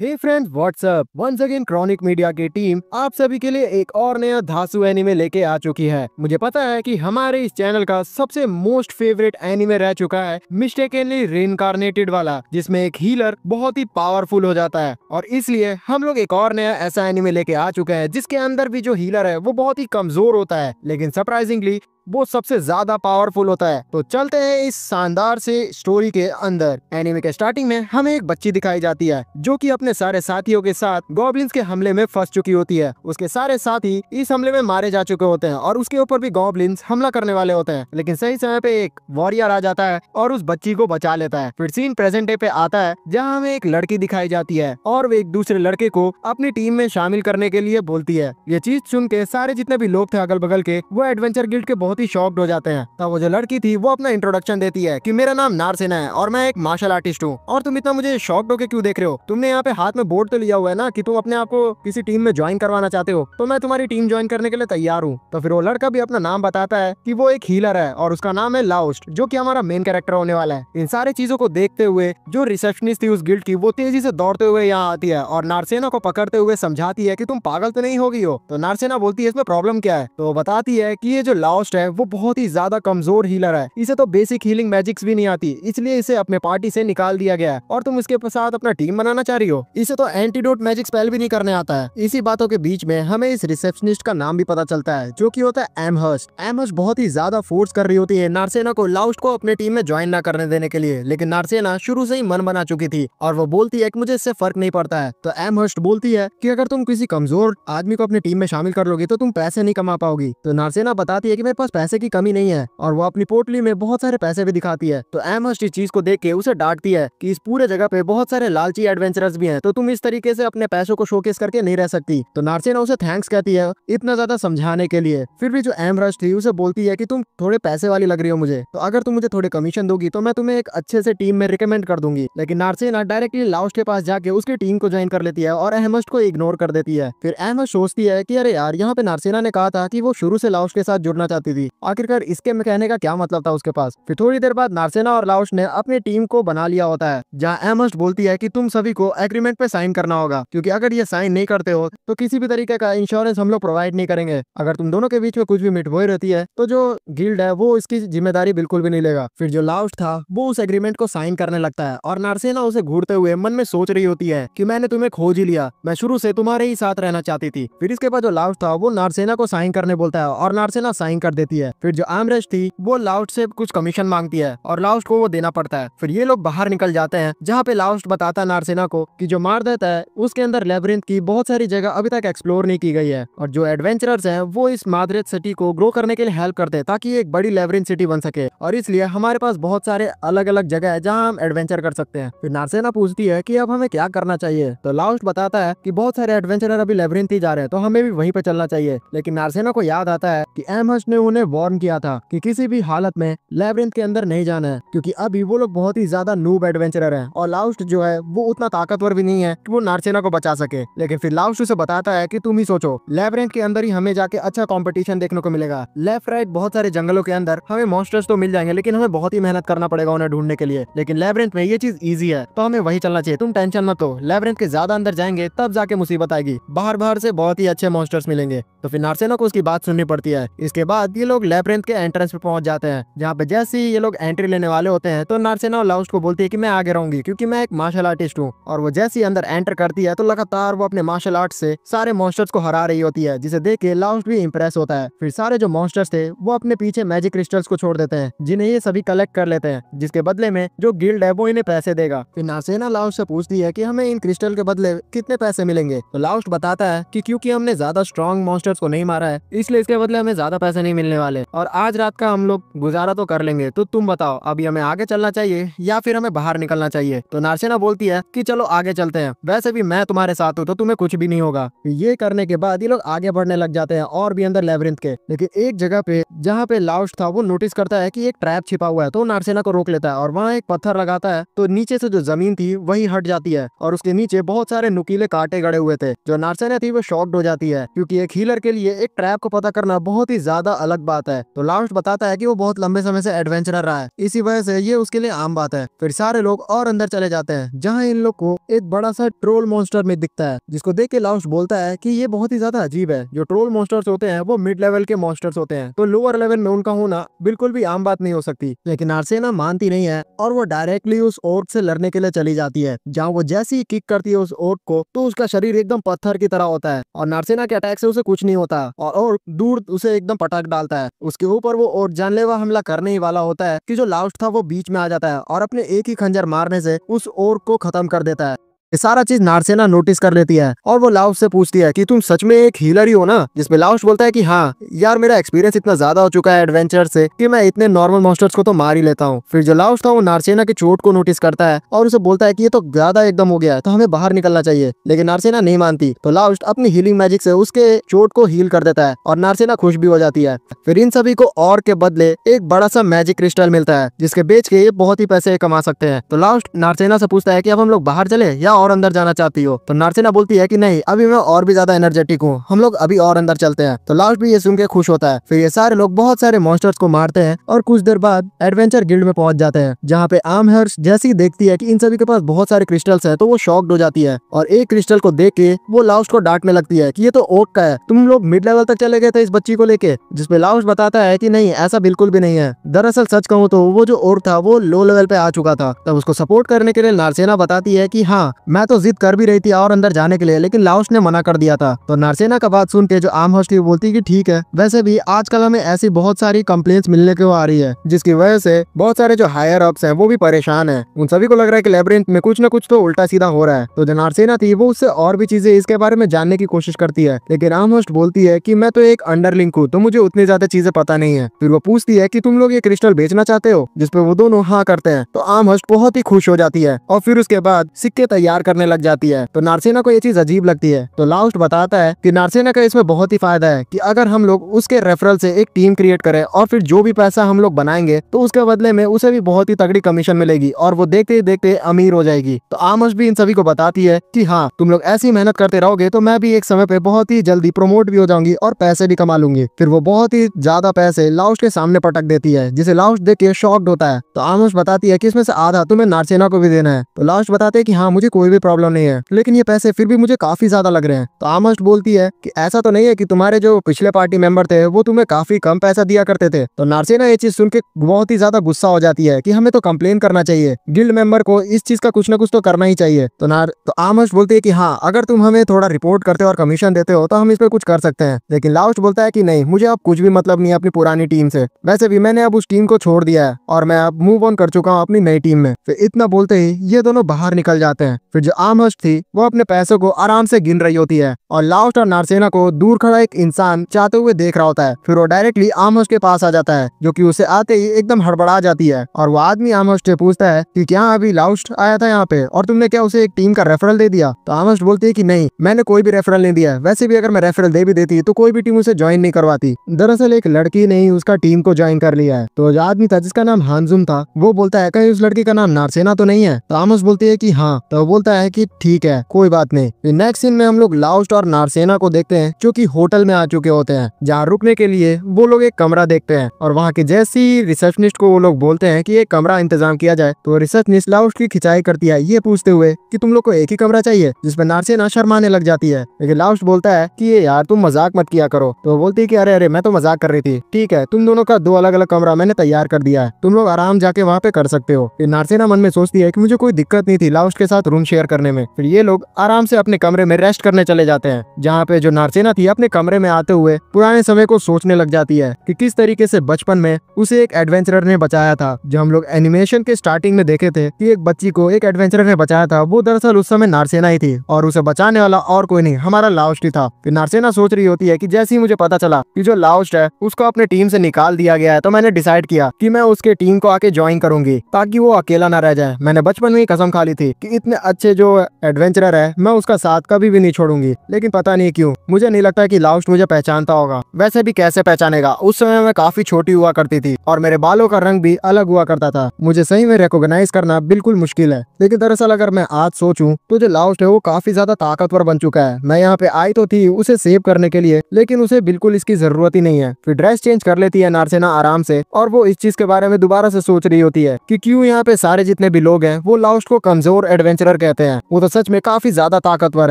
हे friends what's up once again chronic media की team आप सभी के लिए एक और नया धांसू एनिमे लेके आ चुकी है। मुझे पता है कि हमारे इस चैनल का सबसे मोस्ट फेवरेट एनिमे रह चुका है मिस्टेकनली रीइंकार्नेटेड वाला, जिसमें एक हीलर बहुत ही पावरफुल हो जाता है। और इसलिए हम लोग एक और नया ऐसा एनिमे लेके आ चुके हैं जिसके अंदर भी जो हीलर है वो बहुत ही कमजोर होता है, लेकिन सरप्राइजिंगली वो सबसे ज्यादा पावरफुल होता है। तो चलते हैं इस शानदार से स्टोरी के अंदर। एनिमे के स्टार्टिंग में हमें एक बच्ची दिखाई जाती है जो कि अपने सारे साथियों के साथ गॉब्लिन्स के हमले में फंस चुकी होती है। उसके सारे साथी इस हमले में मारे जा चुके होते हैं और उसके ऊपर भी गॉब्लिन्स हमला करने वाले होते हैं, लेकिन सही समय पे एक वॉरियर आ जाता है और उस बच्ची को बचा लेता है। फिर सीन प्रेजेंट डे पे आता है जहाँ हमें एक लड़की दिखाई जाती है और वो एक दूसरे लड़के को अपनी टीम में शामिल करने के लिए बोलती है। ये चीज सुन के सारे जितने भी लोग थे अगल बगल के वो एडवेंचर गिल्ड के बहुत ही शॉक्ड हो जाते हैं। तब वो जो लड़की थी वो अपना इंट्रोडक्शन देती है कि मेरा नाम नारसेना है और मैं एक मार्शल आर्टिस्ट हूँ। और तुम इतना मुझे शॉक्ड होके क्यों देख रहे हो? तुमने यहाँ पे हाथ में बोर्ड तो लिया हुआ है ना कि तुम अपने आप को किसी टीम में ज्वाइन करवाना चाहते हो, तो मैं तुम्हारी टीम ज्वाइन करने के लिए तैयार हूँ। तो फिर वो लड़का भी अपना नाम बताता है कि वो एक हीलर है और उसका नाम है लाउस्ट, जो कि हमारा मेन कैरेक्टर होने वाला है। इन सारी चीजों को देखते हुए जो रिसेप्शनिस्ट थी उस गिल्ड की वो तेजी से दौड़ते हुए यहाँ आती है और नारसेना को पकड़ते हुए समझाती है कि तुम पागल तो नहीं हो गई हो। तो नारसेना बोलती है इसमें प्रॉब्लम क्या है? तो बताती है कि ये जो लाउस्ट है वो बहुत ही ज्यादा कमजोर हीलर है, इसे तो बेसिक हीलिंग मैजिक्स भी नहीं आती, इसलिए इसे अपने पार्टी से निकाल दिया गया है और तुम इसके साथ अपना टीम बनाना चाह रही हो। इसे तो एंटीडोट मैजिक स्पेल भी नहीं करने आता है। इसी बातों के बीच में हमें इस रिसेप्शनिस्ट का नाम भी पता चलता है जो कि होता है एमहर्स्ट। एमहर्स्ट बहुत ही ज्यादा फोर्स कर रही होती है नारसेना को लाउस्ट को अपने टीम में ज्वाइन न करने देने के लिए, लेकिन नारसेना शुरू से ही मन बना चुकी थी और वो बोलती है कि मुझे इससे फर्क नहीं पड़ता है। तो एमहर्स्ट बोलती है कि अगर तुम किसी कमजोर आदमी को अपनी टीम में शामिल कर लोगी तो तुम पैसे नहीं कमा पाओगी। तो नारसेना बताती है कि मेरे पास पैसे की कमी नहीं है और वो अपनी पोटली में बहुत सारे पैसे भी दिखाती है। तो एमहर्स्ट इस चीज को देख के उसे डांटती है कि इस पूरे जगह पे बहुत सारे लालची एडवेंचरर्स भी हैं, तो तुम इस तरीके से अपने पैसों को शोकेस करके नहीं रह सकती। तो नारसेना उसे थैंक्स कहती है इतना ज्यादा समझाने के लिए। फिर भी जो एमहर्स्ट थी उसे बोलती है कि तुम थोड़े पैसे वाली लग रही हो मुझे, तो अगर तुम मुझे थोड़े कमीशन दोगी तो मैं तुम्हें एक अच्छे से टीम में रिकमेंड कर दूंगी। लेकिन नारसेना डायरेक्टली लाउस्ट के पास जाके उसकी टीम को ज्वाइन कर लेती है और एमहर्स्ट को इग्नोर कर देती है। फिर एमहर्स्ट सोचती है कि अरे यार, यहाँ पे नारसेना ने कहा था कि वो शुरू से लाउस्ट के साथ जुड़ना चाहती थी, आखिरकार इसके में कहने का क्या मतलब था उसके पास। फिर थोड़ी देर बाद नारसेना और लाउस्ट ने अपनी टीम को बना लिया होता है, जहाँ एमहर्स्ट बोलती है कि तुम सभी को एग्रीमेंट पे साइन करना होगा, क्योंकि अगर ये साइन नहीं करते हो तो किसी भी तरीके का इंश्योरेंस हम लोग प्रोवाइड नहीं करेंगे। अगर तुम दोनों के बीच में कुछ भी मिटभोई रहती है तो जो गिल्ड है वो इसकी जिम्मेदारी बिल्कुल भी नहीं लेगा। फिर जो लाउस्ट था वो उस एग्रीमेंट को साइन करने लगता है और नारसेना उसे घूरते हुए मन में सोच रही होती है कि मैंने तुम्हें खोज ही लिया, मैं शुरू से तुम्हारे ही साथ रहना चाहती थी। फिर इसके बाद जो लाउस्ट था वो नारसेना को साइन करने बोलता है और नारसेना साइन कर देती है। फिर जो आर्मरेस्ट थी वो लाउस्ट से कुछ कमीशन मांगती है और लाउस्ट को वो देना पड़ता है। फिर ये लोग बाहर निकल जाते हैं, जहाँ पे लाउस्ट बताता है नारसेना को कि जो मार देता है उसके अंदर लेबिरिंथ की बहुत सारी जगह अभी तक एक्सप्लोर नहीं की गई है और जो एडवेंचरर्स हैं वो इस माद्रेथ सिटी को ग्रो करने के लिए हेल्प करते हैं ताकि एक बड़ी लेबिरिंथ सिटी बन सके, और इसलिए हमारे पास बहुत सारे अलग अलग जगह है जहाँ हम एडवेंचर कर सकते हैं। फिर नारसेना पूछती है कि अब हमें क्या करना चाहिए, तो लाउस्ट बताता है कि बहुत सारे एडवेंचरर अभी लेबिरिंथ ही जा रहे हैं, तो हमें भी वहीं पे चलना चाहिए। लेकिन नारसेना को याद आता है कि एमहर्स्ट ने उन्हें वार्न किया था कि किसी भी हालत में लेबिरिंथ के अंदर नहीं जाना है, क्योंकि अभी वो लोग बहुत ही ज्यादा नूब एडवेंचरर हैं और लाउस्ट जो है वो उतना ताकतवर भी नहीं है कि वो नारसेना को बचा सके। लेकिन फिर लाउस्ट उसे बताता है कि तुम ही सोचो, लेबिरिंथ के अंदर ही हमें जाके अच्छा कंपटीशन देखने को मिलेगा। लेफ्ट राइट बहुत सारे जंगलों के अंदर हमें मॉन्स्टर्स तो मिल जाएंगे, लेकिन हमें बहुत ही मेहनत करना पड़ेगा उन्हें ढूंढने के लिए। लेकिन लेबिरिंथ में ये चीज इजी है, तो हमें वही चलना चाहिए, तुम टेंशन मत लो। लेबिरिंथ के ज्यादा अंदर जाएंगे तब जाके मुसीबत आएगी, बाहर बाहर से बहुत ही अच्छे मॉन्स्टर्स मिलेंगे। तो फिर नारसेना को उसकी बात सुननी पड़ती है। इसके बाद ये लोग लेबिरिंथ के एंट्रेंस पे पहुंच जाते हैं, जहाँ पे जैसे ही ये लोग एंट्री लेने वाले होते हैं तो नारसेना और लाउस्ट को बोलती है कि मैं आगे रहूंगी क्योंकि मैं एक मार्शल आर्टिस्ट हूँ। और वो जैसे ही अंदर एंटर करती है तो लगातार वो अपने मार्शल आर्ट से सारे मॉन्स्टर्स को हरा रही होती है, जिसे देख के लाउस्ट भी इंप्रेस होता है। फिर सारे जो मॉन्स्टर्स थे वो अपने पीछे मैजिक क्रिस्टल्स को छोड़ देते हैं, जिन्हें ये सभी कलेक्ट कर लेते हैं, जिसके बदले में जो गिल्ड है वो इन्हें पैसे देगा। फिर नारसेना लाउस्ट से पूछती है कि हमें इन क्रिस्टल के बदले कितने पैसे मिलेंगे, तो लाउस्ट बताता है कि क्योंकि हमने ज्यादा स्ट्रॉन्ग मॉन्स्टर्स को नहीं मारा है इसलिए इसके बदले हमें ज्यादा पैसे नहीं मिलने वाले और आज रात का हम लोग गुजारा तो कर लेंगे। तो तुम बताओ अभी हमें आगे चलना चाहिए या फिर हमें बाहर निकलना चाहिए? तो नारसेना बोलती है कि चलो आगे चलते हैं, वैसे भी मैं तुम्हारे साथ हूँ तो तुम्हें कुछ भी नहीं होगा। ये करने के बाद ये लोग आगे बढ़ने लग जाते हैं और भी अंदर लेबिरिंथ के। लेकिन एक जगह पे जहाँ पे लाउस्ट था वो नोटिस करता है कि एक ट्रैप छिपा हुआ है, तो नारसेना को रोक लेता है और वहाँ एक पत्थर लगाता है, तो नीचे से जो जमीन थी वही हट जाती है और उसके नीचे बहुत सारे नुकीले कांटे गड़े हुए थे। जो नारसेना थी वो शॉक्ड हो जाती है, क्योंकि एक हीलर के लिए एक ट्रैप को पता करना बहुत ही ज्यादा अलग अलग बात है। तो लाउस्ट बताता है कि वो बहुत लंबे समय से एडवेंचरर रहा है, इसी वजह से ये उसके लिए आम बात है। फिर सारे लोग और अंदर चले जाते हैं, जहाँ इन लोग को एक बड़ा सा ट्रोल मॉन्स्टर में दिखता है, जिसको देख के लाउस्ट बोलता है कि ये बहुत ही ज्यादा अजीब है। जो ट्रोल मॉन्स्टर्स होते हैं वो मिड लेवल के मॉन्स्टर्स होते हैं, तो लोअर लेवल में उनका होना बिल्कुल भी आम बात नहीं हो सकती। लेकिन नार्सेना मानती नहीं है और वो डायरेक्टली उस ओर्क से लड़ने के लिए चली जाती है। जहाँ वो जैसी ही किक करती है उस ओर्क को, तो उसका शरीर एकदम पत्थर की तरह होता है और नार्सेना के अटैक से उसे कुछ नहीं होता और ओर्क दूर उसे एकदम पटक डालता है। उसके ऊपर वो ओर्क जानलेवा हमला करने ही वाला होता है कि जो लाउस्ट था वो बीच में आ जाता है और अपने एक ही खंजर मारने से उस ओर्क को खत्म कर देता है। ये सारा चीज नार्सेना नोटिस कर लेती है और वो लाउस्ट से पूछती है कि तुम सच में एक हीलर ही हो ना, जिसमें लाउस्ट बोलता है कि हाँ यार, मेरा एक्सपीरियंस इतना ज्यादा हो चुका है एडवेंचर से कि मैं इतने नॉर्मल मॉन्स्टर्स को तो मार ही लेता हूँ। फिर जो लाउस्ट था वो नार्सेना की चोट को नोटिस करता है और उसे बोलता है कि ये तो ज्यादा एकदम हो गया है, तो हमें बाहर निकलना चाहिए। लेकिन नार्सेना नहीं मानती, तो लाउस्ट अपनी हीलिंग मैजिक से उसके चोट को हील कर देता है और नार्सेना खुश भी हो जाती है। फिर इन सभी को और के बदले एक बड़ा सा मैजिक क्रिस्टल मिलता है, जिसके बेच के ये बहुत ही पैसे कमा सकते हैं। तो लाउस्ट नार्सेना से पूछता है कि अब हम लोग बाहर चले या और अंदर जाना चाहती हो। तो नार्सेना बोलती है कि नहीं, अभी मैं और भी ज्यादा एनर्जेटिक हूँ, हम लोग अभी और अंदर चलते हैं। तो लाउस्ट भी ये सुन के खुश होता है। फिर ये सारे लोग बहुत सारे मॉन्स्टर्स को मारते हैं और कुछ देर बाद एडवेंचर गिल्ड में पहुंच जाते हैं, जहाँ पे आर्महर्स्ट जैसे ही देखती है कि इन सभी के पास बहुत सारे क्रिस्टल्स हैं, तो वो शॉक्ड हो जाती है और एक क्रिस्टल को देख के वो लाउस्ट को डांटने लगती है कि ये तो ओक का है, तुम लोग मिड लेवल तक चले गए थे इस बच्ची को लेके। जिसपे लाउस्ट बताता है कि नहीं, ऐसा बिल्कुल भी नहीं है। दरअसल सच कहूँ तो वो जो ओक था वो लो लेवल पे आ चुका था। तब उसको सपोर्ट करने के लिए नार्सेना बताती है कि हाँ, मैं तो जिद कर भी रही थी और अंदर जाने के लिए, लेकिन लाउस्ट ने मना कर दिया था। तो नार्सेना का बात सुन के जो आर्महर्स्ट थी वो बोलती कि ठीक है, वैसे भी आजकल हमें ऐसी बहुत सारी कंप्लेंट्स मिलने को आ रही है, जिसकी वजह से बहुत सारे जो हायर अप्स हैं वो भी परेशान हैं। उन सभी को लग रहा है कि लेब्रिंथ में कुछ न कुछ तो उल्टा सीधा हो रहा है। तो जो नार्सेना थी वो उससे और भी चीजें इसके बारे में जानने की कोशिश करती है, लेकिन आर्महर्स्ट बोलती है कि मैं तो एक अंडरलिंक हूँ, तो मुझे उतनी ज्यादा चीजें पता नहीं है। फिर वो पूछती है कि तुम लोग ये क्रिस्टल बेचना चाहते हो, जिसपे वो दोनों हाँ करते हैं। तो आर्महर्स्ट बहुत ही खुश हो जाती है और फिर उसके बाद सिक्के तैयार करने लग जाती है। तो नार्सेना को ये चीज अजीब लगती है। तो लाउस्ट बताता है कि नार्सेना का इसमें बहुत ही फायदा है कि अगर हम लोग उसके रेफरल से एक टीम क्रिएट करें और फिर जो भी पैसा हम लोग बनाएंगे तो उसके बदले में उसे भी बहुत ही तगड़ी कमीशन मिलेगी और वो देखते ही देखते अमीर हो जाएगी। तो आर्महर्स्ट भी इन सभी को बताती है कि हाँ, तुम लोग ऐसी मेहनत करते रहोगे तो मैं भी एक समय पे बहुत ही जल्दी प्रमोट भी हो जाऊंगी और पैसे भी कमा लूंगी। फिर वो बहुत ही ज्यादा पैसे लाउस्ट के सामने पटक देती है, जिसे लाउस्ट देख के शॉक्ड होता है। तो आर्महर्स्ट बताती है कि इसमें से आधा तुम्हें नार्सेना को भी देना है। तो लाउस्ट बताते हैं कि हाँ, मुझे कोई भी प्रॉब्लम नहीं है, लेकिन ये पैसे फिर भी मुझे काफी ज्यादा लग रहे हैं। तो आर्महर्स्ट बोलती है कि ऐसा तो नहीं है कि तुम्हारे जो पिछले पार्टी मेंबर थे वो तुम्हें काफी कम पैसा दिया करते थे। तो नार्सेना ये चीज सुन के बहुत ही ज्यादा गुस्सा हो जाती है कि हमें तो कंप्लेन करना चाहिए, गिल्ड मेंबर को इस चीज का कुछ ना कुछ तो करना ही चाहिए। तो आर्महर्स्ट बोलती है कि हाँ, अगर तुम हमें थोड़ा रिपोर्ट करते हो और कमीशन देते हो तो हम इस पे कुछ कर सकते हैं। लेकिन लाउस्ट बोलता है कि नहीं, मुझे अब कुछ भी मतलब नहीं है अपनी पुरानी टीम से, वैसे भी मैंने अब उस टीम को छोड़ दिया है और मैं अब मूव ऑन कर चुका हूँ अपनी नई टीम में। फिर इतना बोलते ही ये दोनों बाहर निकल जाते हैं। फिर जो आर्महर्स्ट थी वो अपने पैसों को आराम से गिन रही होती है और लाउस्ट और नार्सेना को दूर खड़ा एक इंसान चाहते हुए देख रहा होता है। फिर वो डायरेक्टली आर्महर्स्ट के पास आ जाता है, जो कि उसे आते ही एकदम हड़बड़ा जाती है और वो आदमी आर्महर्स्ट से पूछता है कि क्या अभी लाउस्ट आया था यहाँ पे और तुमने क्या उसे एक टीम का रेफरल दे दिया? तो आर्महर्स्ट बोलती है कि नहीं, मैंने कोई भी रेफरल नहीं दिया, वैसे भी अगर मैं रेफरल दे भी देती तो कोई भी टीम उसे ज्वाइन नहीं करवाती। दरअसल एक लड़की ने ही उसका टीम को ज्वाइन कर लिया है। तो जो आदमी था जिसका नाम हानजुम था वो बोलता है कहीं उस लड़की का नाम नार्सेना तो नहीं है? तो आर्महर्स्ट बोलती है कि हाँ। तो वो बोलता है कि ठीक है, कोई बात नहीं। नेक्स्ट सीन में हम लोग लाउस्ट और नार्सेना को देखते हैं जो कि होटल में आ चुके होते हैं, जहाँ रुकने के लिए वो लोग एक कमरा देखते हैं और वहाँ के जैसी रिसेप्शनिस्ट को वो लोग बोलते हैं कि एक कमरा इंतजाम किया जाए। तो रिसेप्शनिस्ट लाउस्ट की खिंचाई करती है ये पूछते हुए कि तुम लोग को एक ही कमरा चाहिए, जिसपे नार्सेना शर्माने लग जाती है। लेकिन लाउस्ट बोलता है कि ये यार तुम मजाक मत किया करो। तो बोलती है कि अरे मैं तो मजाक कर रही थी, ठीक है, तुम दोनों का 2 अलग अलग कमरा मैंने तैयार कर दिया है, तुम लोग आराम जाके वहाँ पे कर सकते हो। फिर नार्सेना मन में सोचती है कि मुझे कोई दिक्कत नहीं थी लाउस्ट के साथ रूम शेयर करने में। फिर ये लोग आराम से अपने कमरे में रेस्ट करने चले जाते हैं, जहाँ पे जो नार्सेना थी अपने कमरे में आते हुए पुराने समय को सोचने लग जाती है कि किस तरीके से बचपन में उसे एक एडवेंचरर ने बचाया था। जो हम लोग एनिमेशन के स्टार्टिंग में देखे थे कि एक बच्ची को एक एडवेंचरर ने बचाया था, वो दरअसल उस समय नार्सेना ही थी और उसे बचाने वाला और कोई नहीं, हमारा लाउस्ट ही था। फिर नार्सेना सोच रही होती है कि जैसे ही मुझे पता चला कि जो लाउस्ट है उसको अपने टीम से निकाल दिया गया है, तो मैंने डिसाइड किया कि मैं उसके टीम को आके ज्वाइन करूंगी ताकि वो अकेला ना रह जाए। मैंने बचपन में ही कसम खा ली थी कि इतने अच्छे जो एडवेंचरर है मैं उसका साथ कभी भी नहीं छोड़ूंगी। लेकिन पता नहीं क्यों मुझे नहीं लगता कि लाउस्ट मुझे पहचानता होगा। वैसे भी कैसे पहचानेगा, उस समय मैं काफी छोटी हुआ करती थी और मेरे बालों का रंग भी अलग हुआ करता था। मुझे सही में रिकॉग्नाइज करना बिल्कुल मुश्किल है। लेकिन दरअसल अगर मैं आज सोचूं तो जो लाउस्ट है वो काफी ज्यादा ताकतवर बन चुका है। मैं यहाँ पे आई तो थी उसे सेव करने के लिए, लेकिन उसे बिल्कुल इसकी जरूरत ही नहीं है। फिर ड्रेस चेंज कर लेती है नार्सेना आराम से और वो इस चीज के बारे में दोबारा से सोच रही होती है कि क्यों यहाँ पे सारे जितने भी लोग हैं वो लाउस्ट को कमजोर एडवेंचरर कहते हैं। वो तो सच में काफी ज्यादा ताकतवर